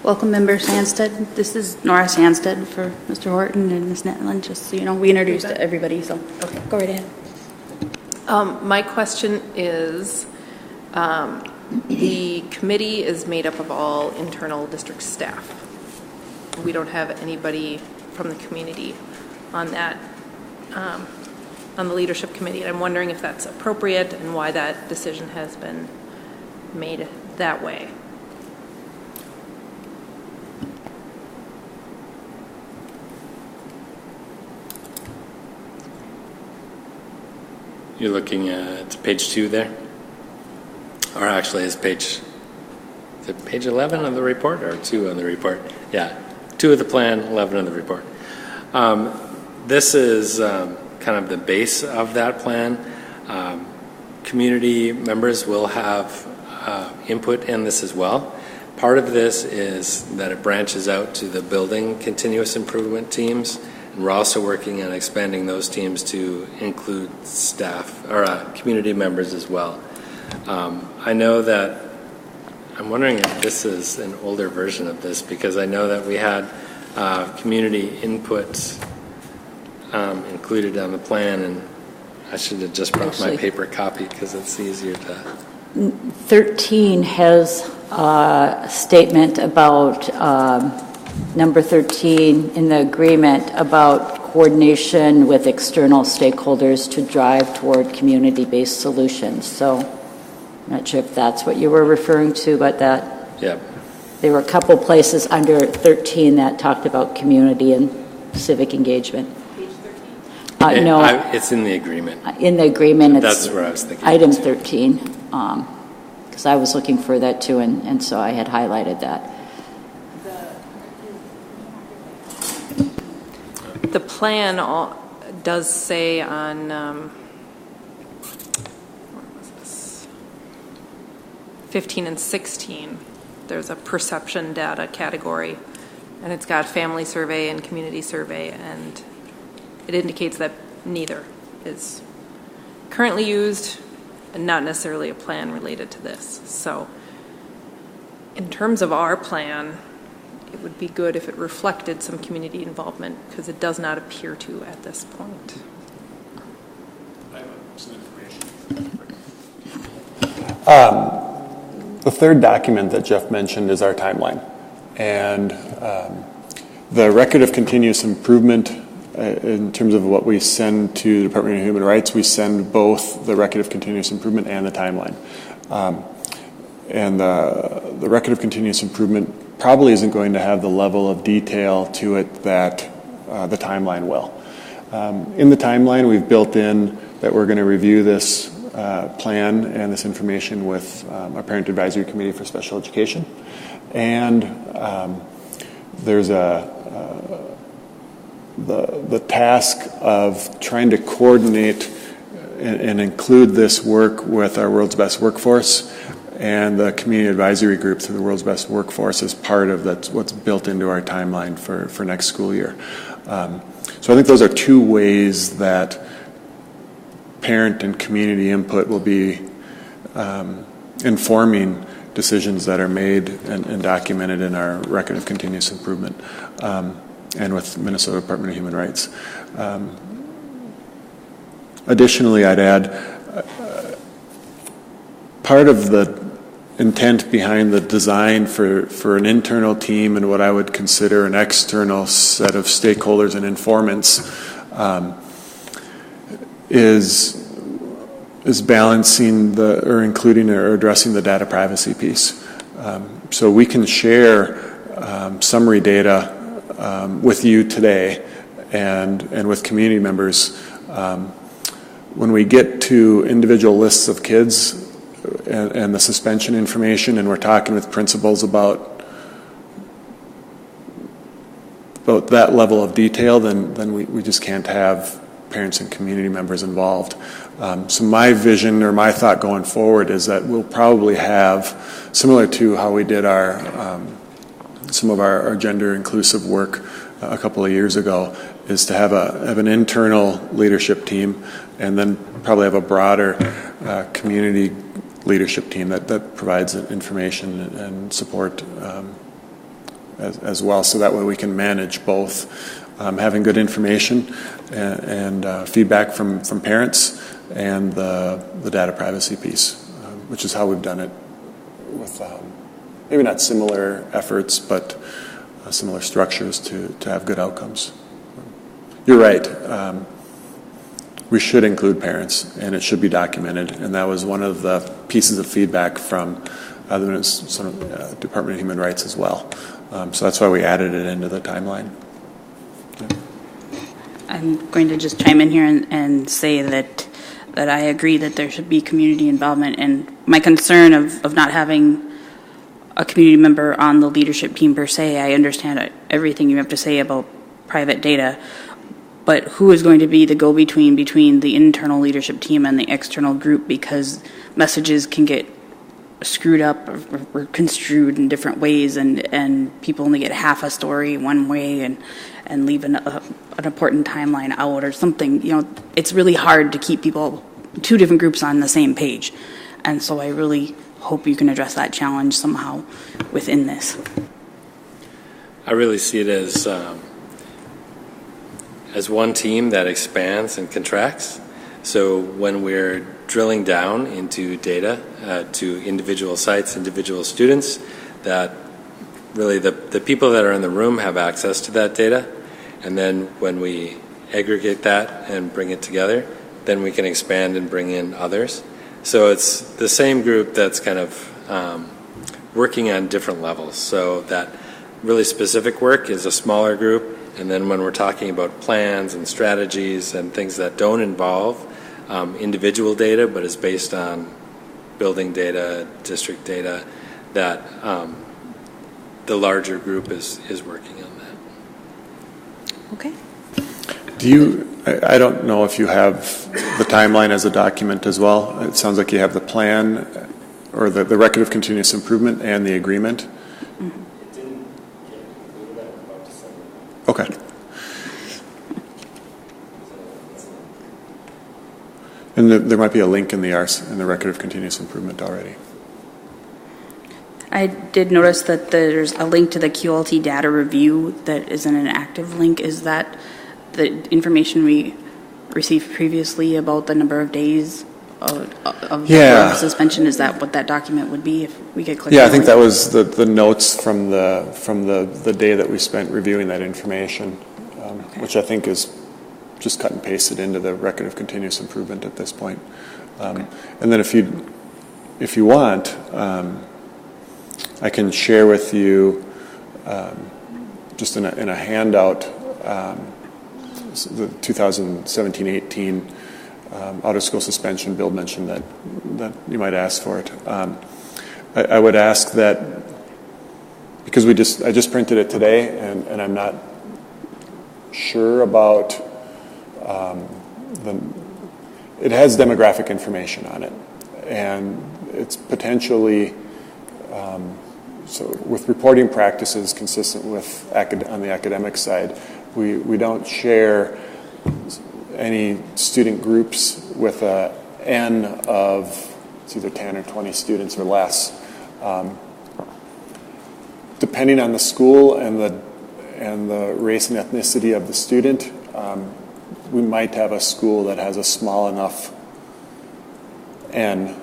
Welcome, Member Sandstead. This is Nora Sandstead for Mr. Horton and Ms. Netland, just so you know, we introduced everybody, so okay, go right ahead. My question is, the committee is made up of all internal district staff. We don't have anybody from the community on that, on the leadership committee, and I'm wondering if that's appropriate and why that decision has been made that way. You're looking at page 2 there? Or actually, is it page 11 of the report or 2 on the report? Yeah. 2 of the plan, 11 of the report. This is kind of the base of that plan. Community members will have input in this as well. Part of this is that it branches out to the building continuous improvement teams, and we're also working on expanding those teams to include staff or community members as well. I know that I'm wondering if this is an older version of this, because I know that we had community input included on the plan, and I should have just brought my paper copy because it's easier to. 13 has a statement about number 13 in the agreement about coordination with external stakeholders to drive toward community-based solutions. So I'm not sure if that's what you were referring to, but that there were a couple places under 13 that talked about community and civic engagement. Page 13? No. It's in the agreement. In the agreement, it's that's where I was thinking. Item 13, because I was looking for that too, and so I had highlighted that. The plan does say on, where was this? 15 and 16, there's a perception data category, and it's got family survey and community survey, and it indicates that neither is currently used and not necessarily a plan related to this. So in terms of our plan, it would be good if it reflected some community involvement, because it does not appear to at this point. I have some information. The third document that Jeff mentioned is our timeline. And the record of continuous improvement, in terms of what we send to the Department of Human Rights, we send both the record of continuous improvement and the timeline. And the record of continuous improvement probably isn't going to have the level of detail to it that the timeline will. In the timeline, we've built in that we're going to review this plan and this information with our Parent Advisory Committee for Special Education. And there's the task of trying to coordinate and include this work with our World's Best Workforce and the community advisory group through the World's Best Workforce as part of that's what's built into our timeline for next school year. So I think those are two ways that parent and community input will be informing decisions that are made and documented in our record of continuous improvement and with Minnesota Department of Human Rights. Additionally, I'd add part of the intent behind the design for an internal team and what I would consider an external set of stakeholders and informants is balancing or including or addressing the data privacy piece. So we can share summary data with you today and with community members. When we get to individual lists of kids and the suspension information, and we're talking with principals about that level of detail, then we just can't have parents and community members involved. So my vision or my thought going forward is that we'll probably have, similar to how we did some of our gender inclusive work a couple of years ago, is to have an internal leadership team and then probably have a broader community leadership team that provides information and support as well, so that way we can manage both having good information and feedback from parents and the data privacy piece, which is how we've done it with maybe not similar efforts, but similar structures to have good outcomes. You're right. We should include parents, and it should be documented. And that was one of the pieces of feedback from the Minnesota Department of Human Rights as well. So that's why we added it into the timeline. Yeah. I'm going to just chime in here and say that I agree that there should be community involvement, and my concern of not having a community member on the leadership team per se. I understand everything you have to say about private data, but who is going to be the go-between between the internal leadership team and the external group, because messages can get screwed up or construed in different ways, and people only get half a story one way and leave an important timeline out or something. It's really hard to keep two different groups on the same page. And so I really hope you can address that challenge somehow within this. I really see it as one team that expands and contracts. So when we're drilling down into data to individual sites, individual students, that really the people that are in the room have access to that data. And then when we aggregate that and bring it together, then we can expand and bring in others. So it's the same group that's kind of working on different levels. So that really specific work is a smaller group. And then when we're talking about plans and strategies and things that don't involve individual data, but is based on building data, district data, that the larger group is working on that. Okay. I don't know if you have the timeline as a document as well. It sounds like you have the plan or the record of continuous improvement and the agreement. It didn't get included. I'm about to send it. Okay. And there might be a link in the record of continuous improvement already. I did notice that there's a link to the QLT data review that isn't an active link. Is that the information we received previously about the number of days of suspension? Is that what that document would be if we could click on I think that was the notes from the day that we spent reviewing that information, which I think is just cut and pasted into the record of continuous improvement at this point. And then if you want, I can share with you just in a handout the 2017-18 out-of-school suspension. Bill mentioned that you might ask for it. I would ask that, because I just printed it today, and I'm not sure about it has demographic information on it, and it's potentially so with reporting practices consistent with on the academic side, we don't share any student groups with a N of it's either 10 or 20 students or less. Depending on the school and the race and ethnicity of the student, we might have a school that has a small enough N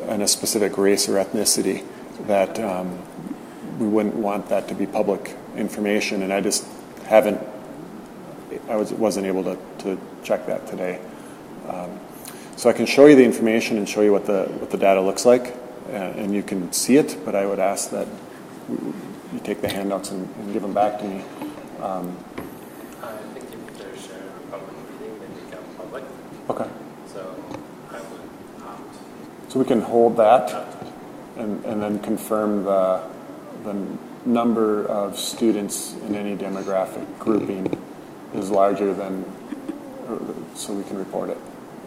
and a specific race or ethnicity that we wouldn't want that to be public information, and I just wasn't able to check that today. So I can show you the information and show you what the data looks like, and you can see it, but I would ask that you take the handouts and give them back to me. I think if they're sharing a public meeting, they become public. Okay. So I would opt. So we can hold that and then confirm the number of students in any demographic grouping is larger than, so we can report it,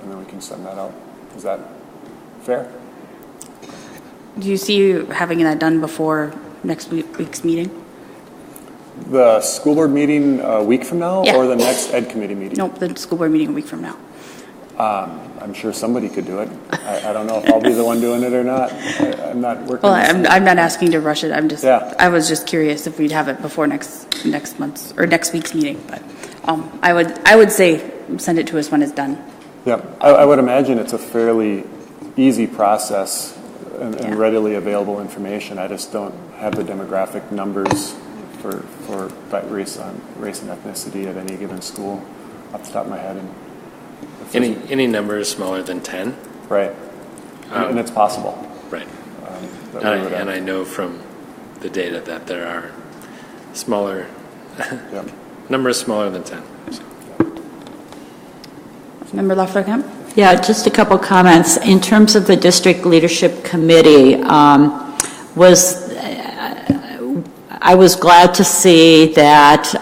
and then we can send that out. Is that fair? Do you see you having that done before next week's meeting? The school board meeting a week from now, Yeah. or the next ed committee meeting? Nope, the school board meeting a week from now. I'm sure somebody could do it. I don't know if I'll be the one doing it or not. I'm not working. Well, I'm not asking to rush it. Yeah. I was just curious if we'd have it before next month's or next week's meeting. But I would say send it to us when it's done. Yeah, I would imagine it's a fairly easy process and readily available information. I just don't have the demographic numbers for race and ethnicity at any given school off the top of my head. Any number is smaller than 10. Right, and it's possible. Right. And I know from the data that there are smaller numbers smaller than 10. So. Member Leffler-Kemp? Yeah, just a couple comments. In terms of the district leadership committee, I was glad to see that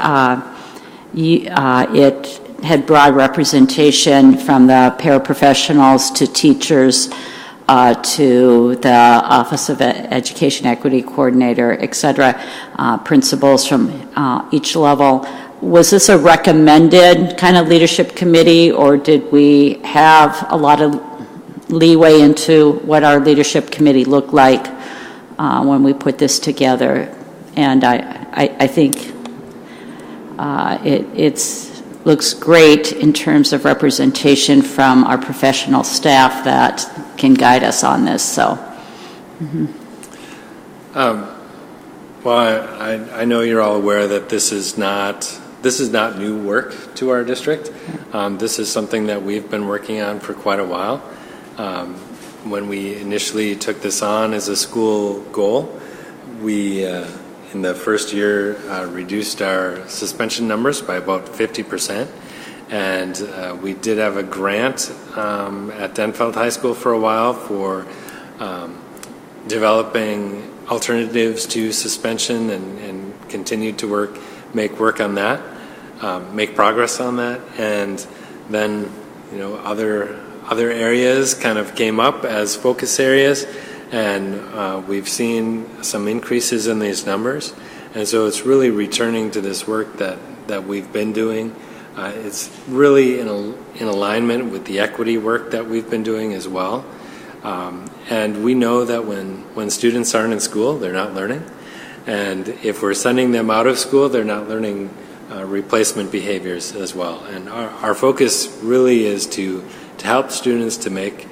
it had broad representation from the paraprofessionals to teachers to the Office of Education Equity Coordinator, et cetera, principals from each level. Was this a recommended kind of leadership committee, or did we have a lot of leeway into what our leadership committee looked like when we put this together? And I think it looks great in terms of representation from our professional staff that can guide us on this. So, well, I know you're all aware that this is not new work to our district. This is something that we've been working on for quite a while. When we initially took this on as a school goal, we in the first year reduced our suspension numbers by about 50%, and we did have a grant at Denfeld High School for a while for developing alternatives to suspension, and continued to make progress on that. And then other areas kind of came up as focus areas, and we've seen some increases in these numbers. And so it's really returning to this work that we've been doing. It's really in alignment with the equity work that we've been doing as well. And we know that when students aren't in school, they're not learning. And if we're sending them out of school, they're not learning replacement behaviors as well. And our focus really is to help students to make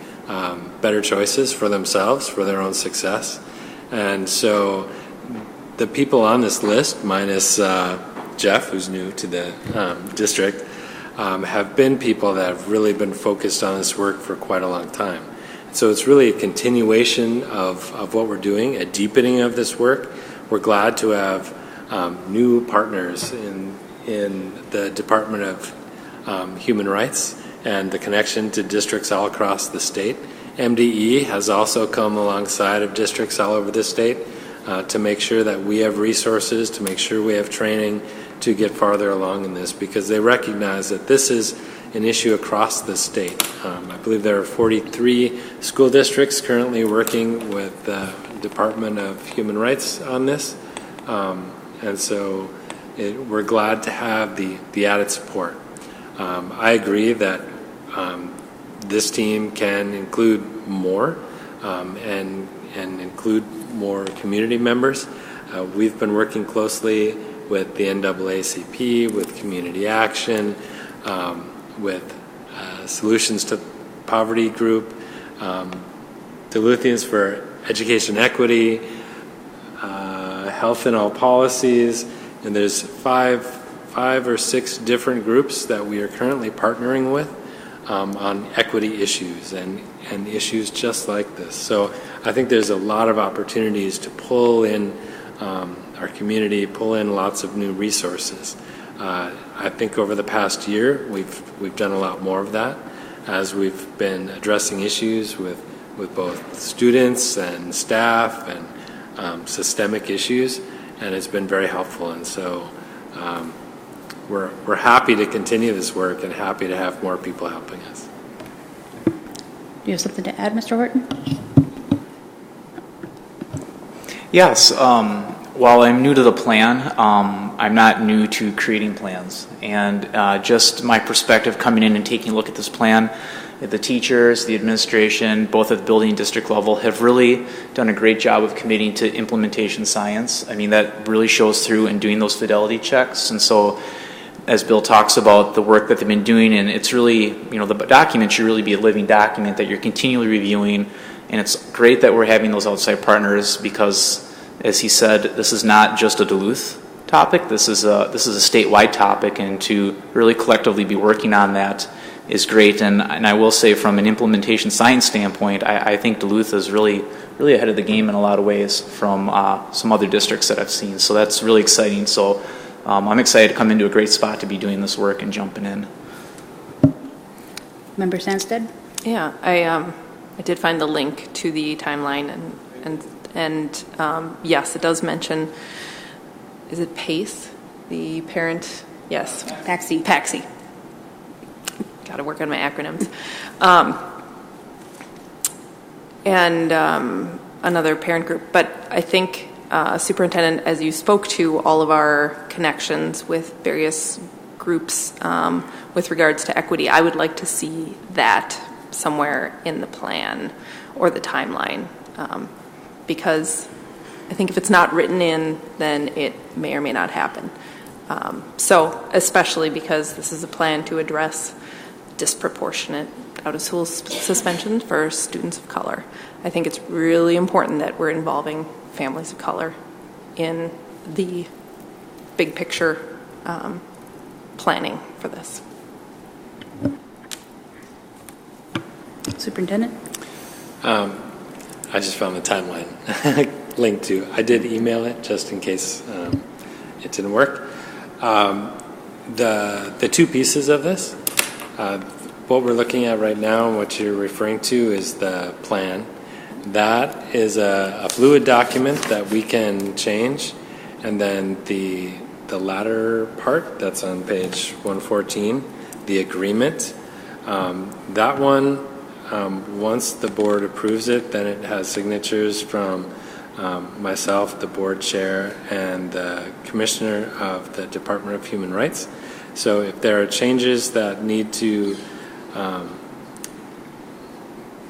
better choices for themselves, for their own success. And so the people on this list, minus Jeff, who's new to the district, have been people that have really been focused on this work for quite a long time. So it's really a continuation of what we're doing, a deepening of this work. We're glad to have new partners in the Department of Human Rights and the connection to districts all across the state. MDE has also come alongside of districts all over the state to make sure that we have resources, to make sure we have training to get farther along in this, because they recognize that this is an issue across the state. I believe there are 43 school districts currently working with the Department of Human Rights on this, and so we're glad to have the added support. I agree that this team can include more and include more community members. We've been working closely with the NAACP, with Community Action, with Solutions to Poverty Group, Duluthians for Education Equity, Health in All Policies, and there's five or six different groups that we are currently partnering with on equity issues and issues just like this. So I think there's a lot of opportunities to pull in our community, pull in lots of new resources. I think over the past year we've done a lot more of that as we've been addressing issues with both students and staff and systemic issues, and it's been very helpful. And so we're happy to continue this work and happy to have more people helping us. You have something to add, Mr. Horton? Yes. While I'm new to the plan, I'm not new to creating plans. And just my perspective coming in and taking a look at this plan, the teachers, the administration, both at the building and district level, have really done a great job of committing to implementation science. I mean, that really shows through in doing those fidelity checks. And so, as Bill talks about the work that they've been doing, and it's really, the document should really be a living document that you're continually reviewing. And it's great that we're having those outside partners because, as he said, this is not just a Duluth topic. This is a statewide topic, and to really collectively be working on that is great. And I will say, from an implementation science standpoint, I think Duluth is really ahead of the game in a lot of ways from some other districts that I've seen. So that's really exciting. So I'm excited to come into a great spot to be doing this work and jumping in. Member Sandsted? Yeah, I did find the link to the timeline, and yes, it does mention is it PACE? The parent, yes. PAXI. PAXI. Got to work on my acronyms. And another parent group. But I think, Superintendent, as you spoke to all of our connections with various groups with regards to equity, I would like to see that somewhere in the plan or the timeline, because I think if it's not written in, then it may or may not happen. So especially because this is a plan to address disproportionate out-of-school suspension for students of color. I think it's really important that we're involving families of color in the big picture planning for this. Superintendent? I just found the timeline linked to. I did email it just in case it didn't work. The two pieces of this, what we're looking at right now and what you're referring to is the plan. That is a fluid document that we can change, and then the latter part that's on page 114, the agreement, that one, once the board approves it, then it has signatures from myself, the board chair, and the commissioner of the Department of Human Rights. So if there are changes that need to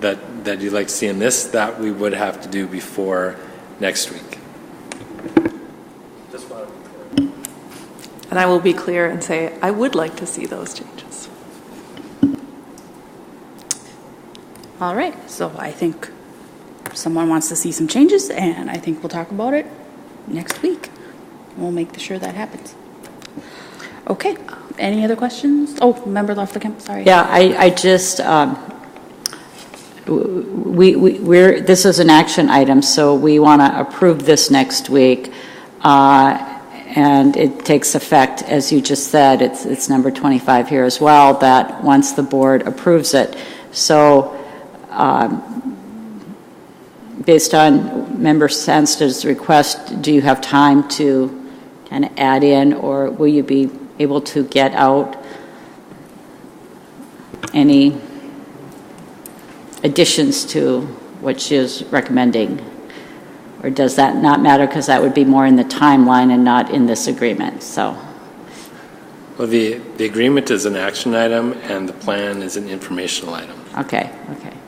that you'd like to see in this, that we would have to do before next week. Just want to be clear. And I will be clear and say I would like to see those changes. All right, so I think someone wants to see some changes, and I think we'll talk about it next week. We'll make sure that happens. Okay, any other questions? Oh, Member Loflicamp, sorry. Yeah, I just, we're this is an action item, so we want to approve this next week, and it takes effect, as you just said, it's number 25 here as well, that once the board approves it. So based on Member Sandsted's request, do you have time to kind of add in, or will you be able to get out any additions to what she is recommending? Or does that not matter because that would be more in the timeline and not in this agreement? So, well, the agreement is an action item and the plan is an informational item. Okay.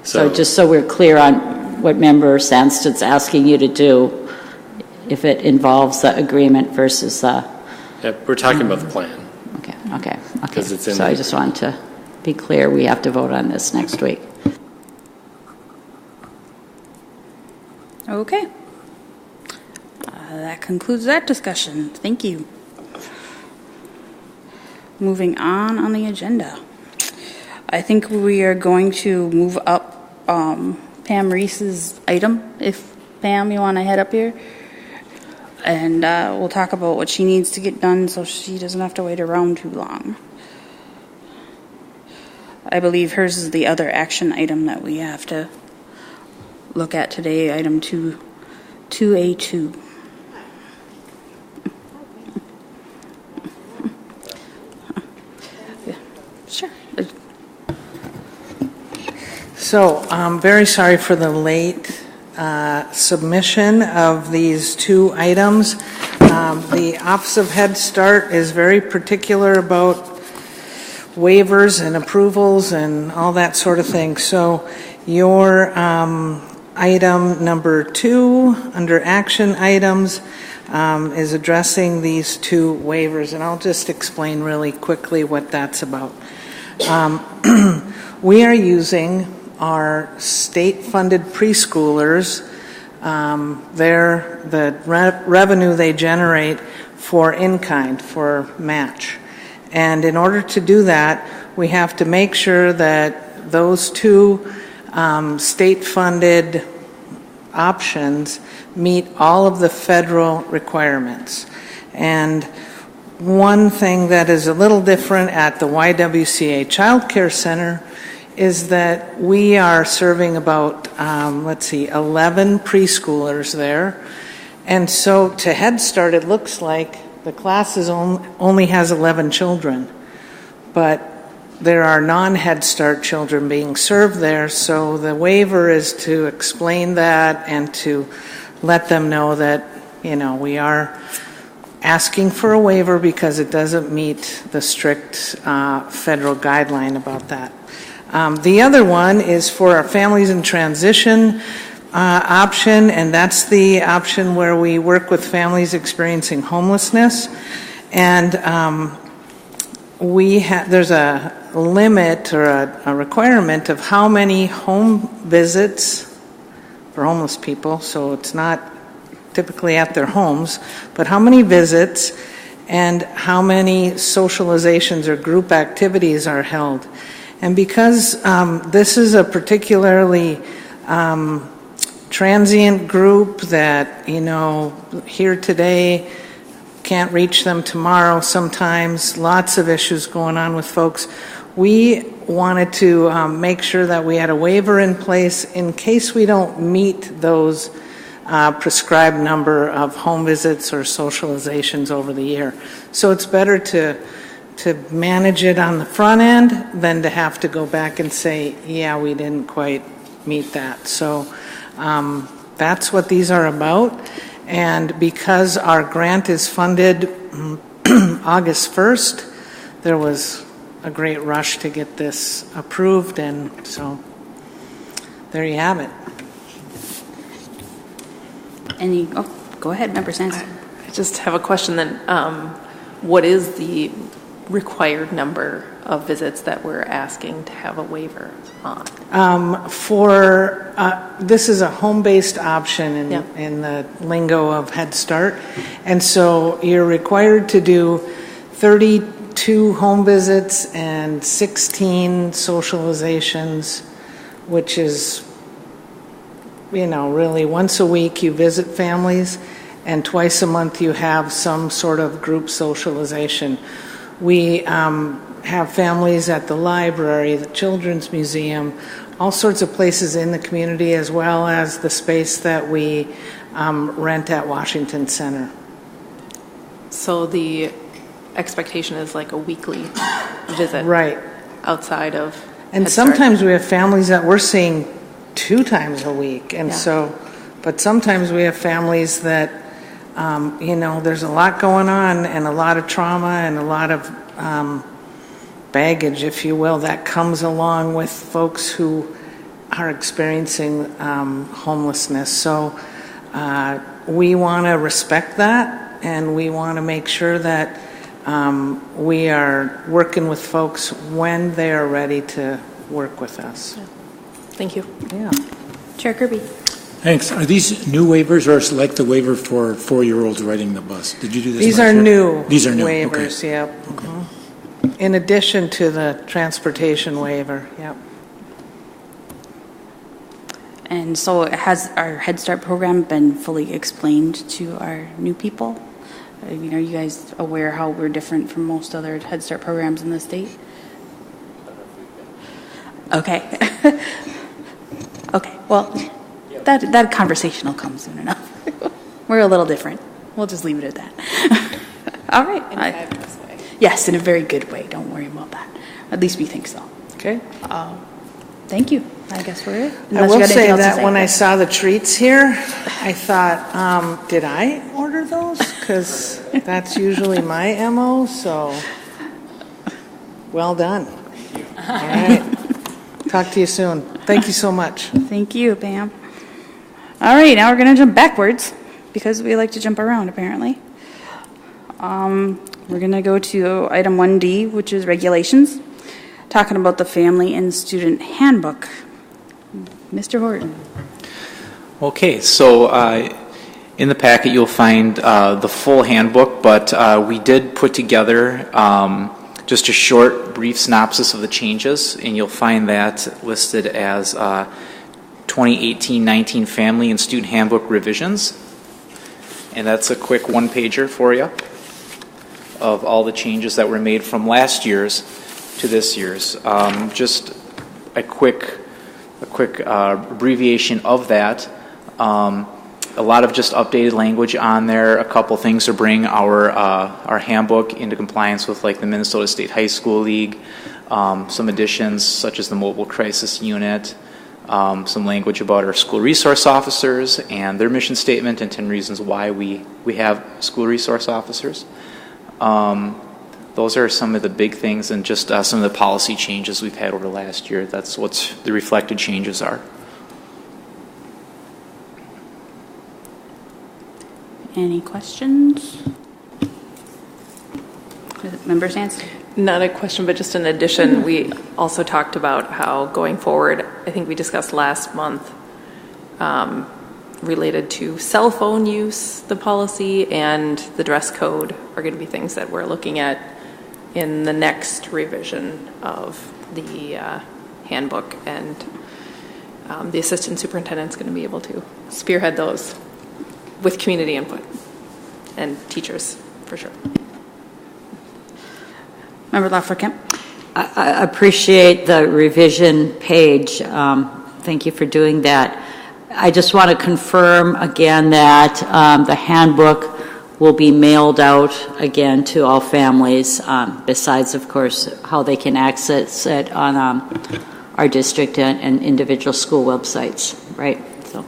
So just so we're clear on what Member Sandsted's asking you to do, if it involves the agreement versus the... Yeah, we're talking about the plan. Okay. Because it's in so I just want to be clear, we have to vote on this next week. Okay. That concludes that discussion. Thank you. Moving on the agenda. I think we are going to move up Pam Reese's item. If Pam, you want to head up here? And we'll talk about what she needs to get done so she doesn't have to wait around too long. I believe hers is the other action item that we have to look at today, item 2A2. Yeah, sure. So I'm very sorry for the late submission of these two items. The Office of Head Start is very particular about waivers and approvals and all that sort of thing. So your item number 2 under action items is addressing these two waivers, and I'll just explain really quickly what that's about. We are using our state-funded preschoolers, the revenue they generate for in-kind, for match. And in order to do that, we have to make sure that those two state-funded options meet all of the federal requirements. And one thing that is a little different at the YWCA Child Care Center is that we are serving about, 11 preschoolers there. And so to Head Start, it looks like the class only has 11 children, but there are non-Head Start children being served there, so the waiver is to explain that and to let them know that, we are asking for a waiver because it doesn't meet the strict federal guideline about that. The other one is for our families in transition option, and that's the option where we work with families experiencing homelessness. And there's a limit or a requirement of how many home visits for homeless people, so it's not typically at their homes, but how many visits and how many socializations or group activities are held. And because this is a particularly transient group that, here today, can't reach them tomorrow sometimes, lots of issues going on with folks, we wanted to make sure that we had a waiver in place in case we don't meet those prescribed number of home visits or socializations over the year. So it's better to manage it on the front end than to have to go back and say, yeah, we didn't quite meet that. So that's what these are about. And because our grant is funded August 1st, there was a great rush to get this approved, and so there you have it. Go ahead, Member Sands. I just have a question then. What is the required number of visits that we're asking to have a waiver on? This is a home-based option in the lingo of Head Start, and so you're required to do 32 home visits and 16 socializations, which is, really once a week you visit families, and twice a month you have some sort of group socialization. We have families at the library, the Children's Museum, all sorts of places in the community, as well as the space that we rent at Washington Center. So the expectation is like a weekly visit, right? Outside of and Head Start. Sometimes we have families that we're seeing 2 times a week, and but sometimes we have families that there's a lot going on and a lot of trauma and a lot of baggage, if you will, that comes along with folks who are experiencing homelessness. So we want to respect that, and we want to make sure that we are working with folks when they are ready to work with us. Thank you. Yeah. Chair Kirby. Thanks. Are these new waivers, or is it like the waiver for 4-year-olds riding the bus? Did you do this? These are new. These are new waivers. Okay. Yep. Mm-hmm. In addition to the transportation waiver. Yep. And so has our Head Start program been fully explained to our new people? Are you guys aware how we're different from most other Head Start programs in the state? Okay. Okay. Well, that conversation will come soon enough. We're a little different. We'll just leave it at that. All right. In a fabulous way. Yes, in a very good way. Don't worry about that. At least we think so. Okay. Thank you. I guess we're it. I will say that when I saw the treats here, I thought, did I order those? Because that's usually my MO, so well done. All right. Talk to you soon. Thank you so much. Thank you, Pam. All right, now we're going to jump backwards because we like to jump around, apparently. We're going to go to item 1D, which is regulations, talking about the Family and Student Handbook. Mr. Horton. Okay, so in the packet you'll find the full handbook, but we did put together just a short, brief synopsis of the changes, and you'll find that listed as 2018-19 Family and Student Handbook revisions. And that's a quick one-pager for you of all the changes that were made from last year's to this year's. Just a quick abbreviation of that. A lot of just updated language on there. A couple things to bring our handbook into compliance with, like the Minnesota State High School League. Some additions such as the mobile crisis unit. Some language about our school resource officers and their mission statement and 10 reasons why we have school resource officers. Those are some of the big things, and just some of the policy changes we've had over the last year. That's what the reflected changes are. Any questions? Member Sands? Not a question, but just an addition. We also talked about how going forward, I think we discussed last month, related to cell phone use, the policy, and the dress code are going to be things that we're looking at in the next revision of the handbook. And the assistant superintendent is going to be able to spearhead those with community input and teachers, for sure. Member Lafleur-Kemp? I appreciate the revision page. Thank you for doing that. I just want to confirm again that the handbook will be mailed out again to all families, besides, of course, how they can access it on our district and individual school websites, right? So.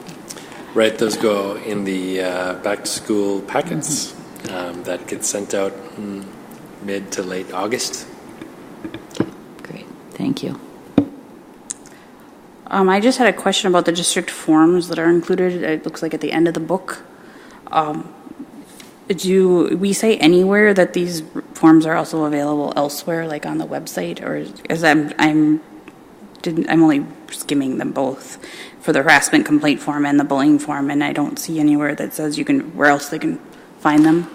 Right, those go in the back-to-school packets that get sent out in mid to late August. Great, thank you. I just had a question about the district forms that are included. It looks like at the end of the book. Do we say anywhere that these forms are also available elsewhere, like on the website, or is I'm only skimming them both for the harassment complaint form and the bullying form, and I don't see anywhere that says where else they can find them.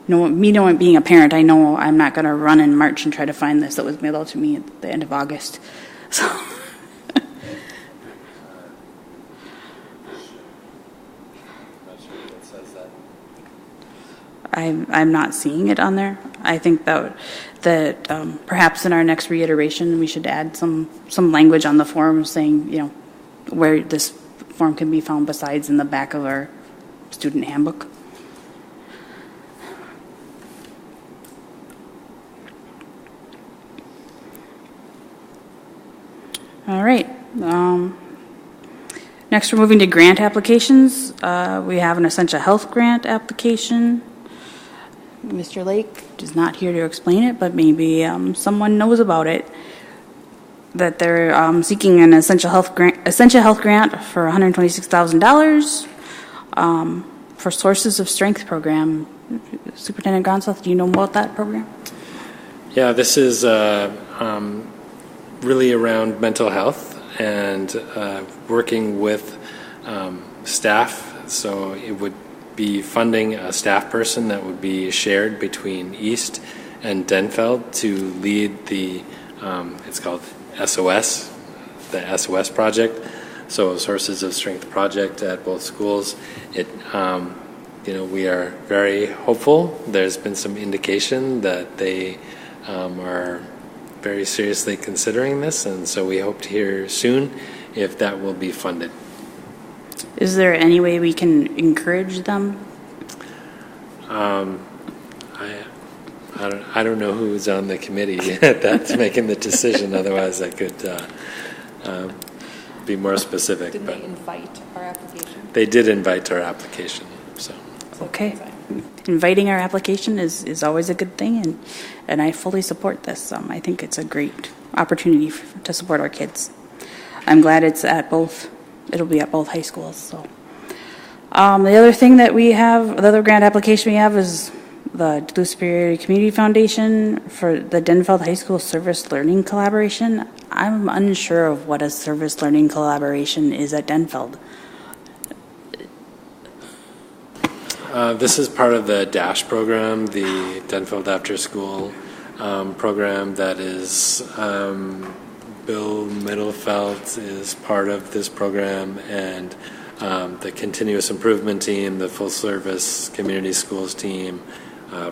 Me knowing being a parent, I know I'm not going to run and march and try to find this that was mailed out to me at the end of August. So. I'm not seeing it on there. I think that perhaps in our next reiteration we should add some language on the form saying, where this form can be found besides in the back of our student handbook. All right. Next, we're moving to grant applications. We have an essential health grant application. Mr. Lake is not here to explain it, but maybe someone knows about it. That they're seeking an essential health grant for $126,000 for Sources of Strength program. Superintendent Gronseth, do you know about that program? Yeah, this is really around mental health and working with staff. So it would be funding a staff person that would be shared between East and Denfeld to lead the, it's called SOS, the SOS project. So Sources of Strength project at both schools. It, we are very hopeful. There's been some indication that they are very seriously considering this, and so we hope to hear soon if that will be funded. Is there any way we can encourage them? I don't know who's on the committee that's making the decision. Otherwise, I could be more specific. Did they invite our application? They did invite our application. So okay, inviting our application is always a good thing, and I fully support this. I think it's a great opportunity to support our kids. I'm glad it's at both. It'll be at both high schools. So, the other thing that we have, the other grant application we have is the Duluth Superior Community Foundation for the Denfeld High School Service Learning Collaboration. I'm unsure of what a service learning collaboration is at Denfeld. This is part of the DASH program, the Denfeld After School program that is Bill Middlefelt is part of this program, and the continuous improvement team, the full service community schools team,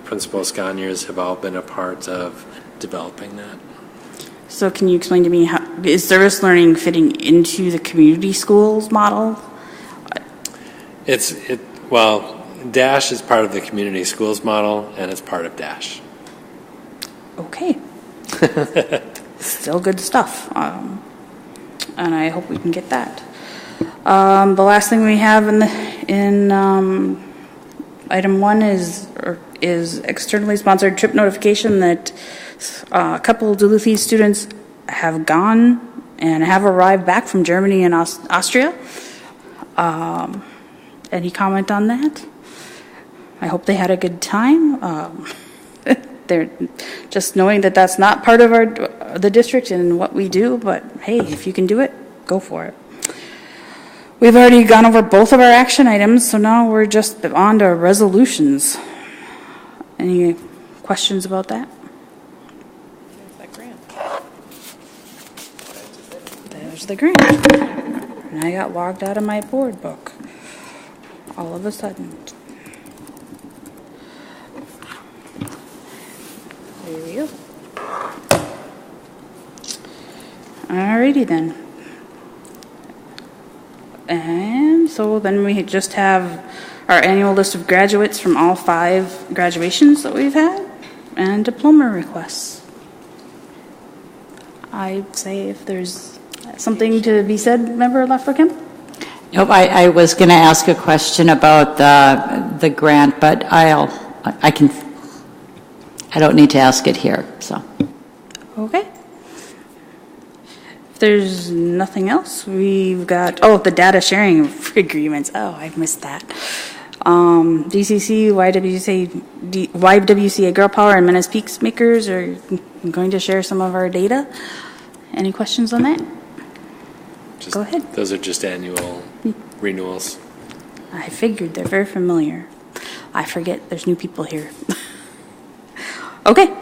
Principal Scaniers have all been a part of developing that. So can you explain to me, how is service learning fitting into the community schools model? Well, DASH is part of the community schools model, and it's part of DASH. Okay. Still good stuff. And I hope we can get that. The last thing we have in item 1 is externally sponsored trip notification that a couple of Duluth students have gone and have arrived back from Germany and Austria. Any comment on that? I hope they had a good time. They're just knowing that that's not part of the district and what we do, but hey, if you can do it, go for it. We've already gone over both of our action items, so now we're just on to resolutions. Any questions about that? There's the grant. And I got logged out of my board book all of a sudden. There we go. Alrighty then. And so then we just have our annual list of graduates from all 5 graduations that we've had and diploma requests. I'd say if there's something to be said, Member Lafler-Kemp? Nope, I was going to ask a question about the grant, but I don't need to ask it here, so. Okay. If there's nothing else, we've got, the data sharing agreements. Oh, I missed that. DCC, YWCA Girl Power, and Menace Peacemakers are going to share some of our data. Any questions on that? Go ahead. Those are just annual renewals. I figured they're very familiar. I forget there's new people here. Okay.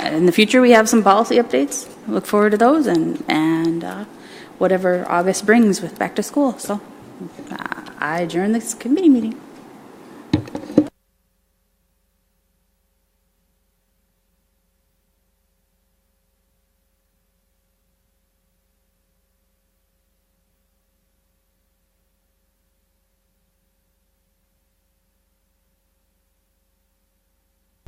In the future, we have some policy updates. Look forward to those and whatever August brings with back to school. So I adjourn this committee meeting.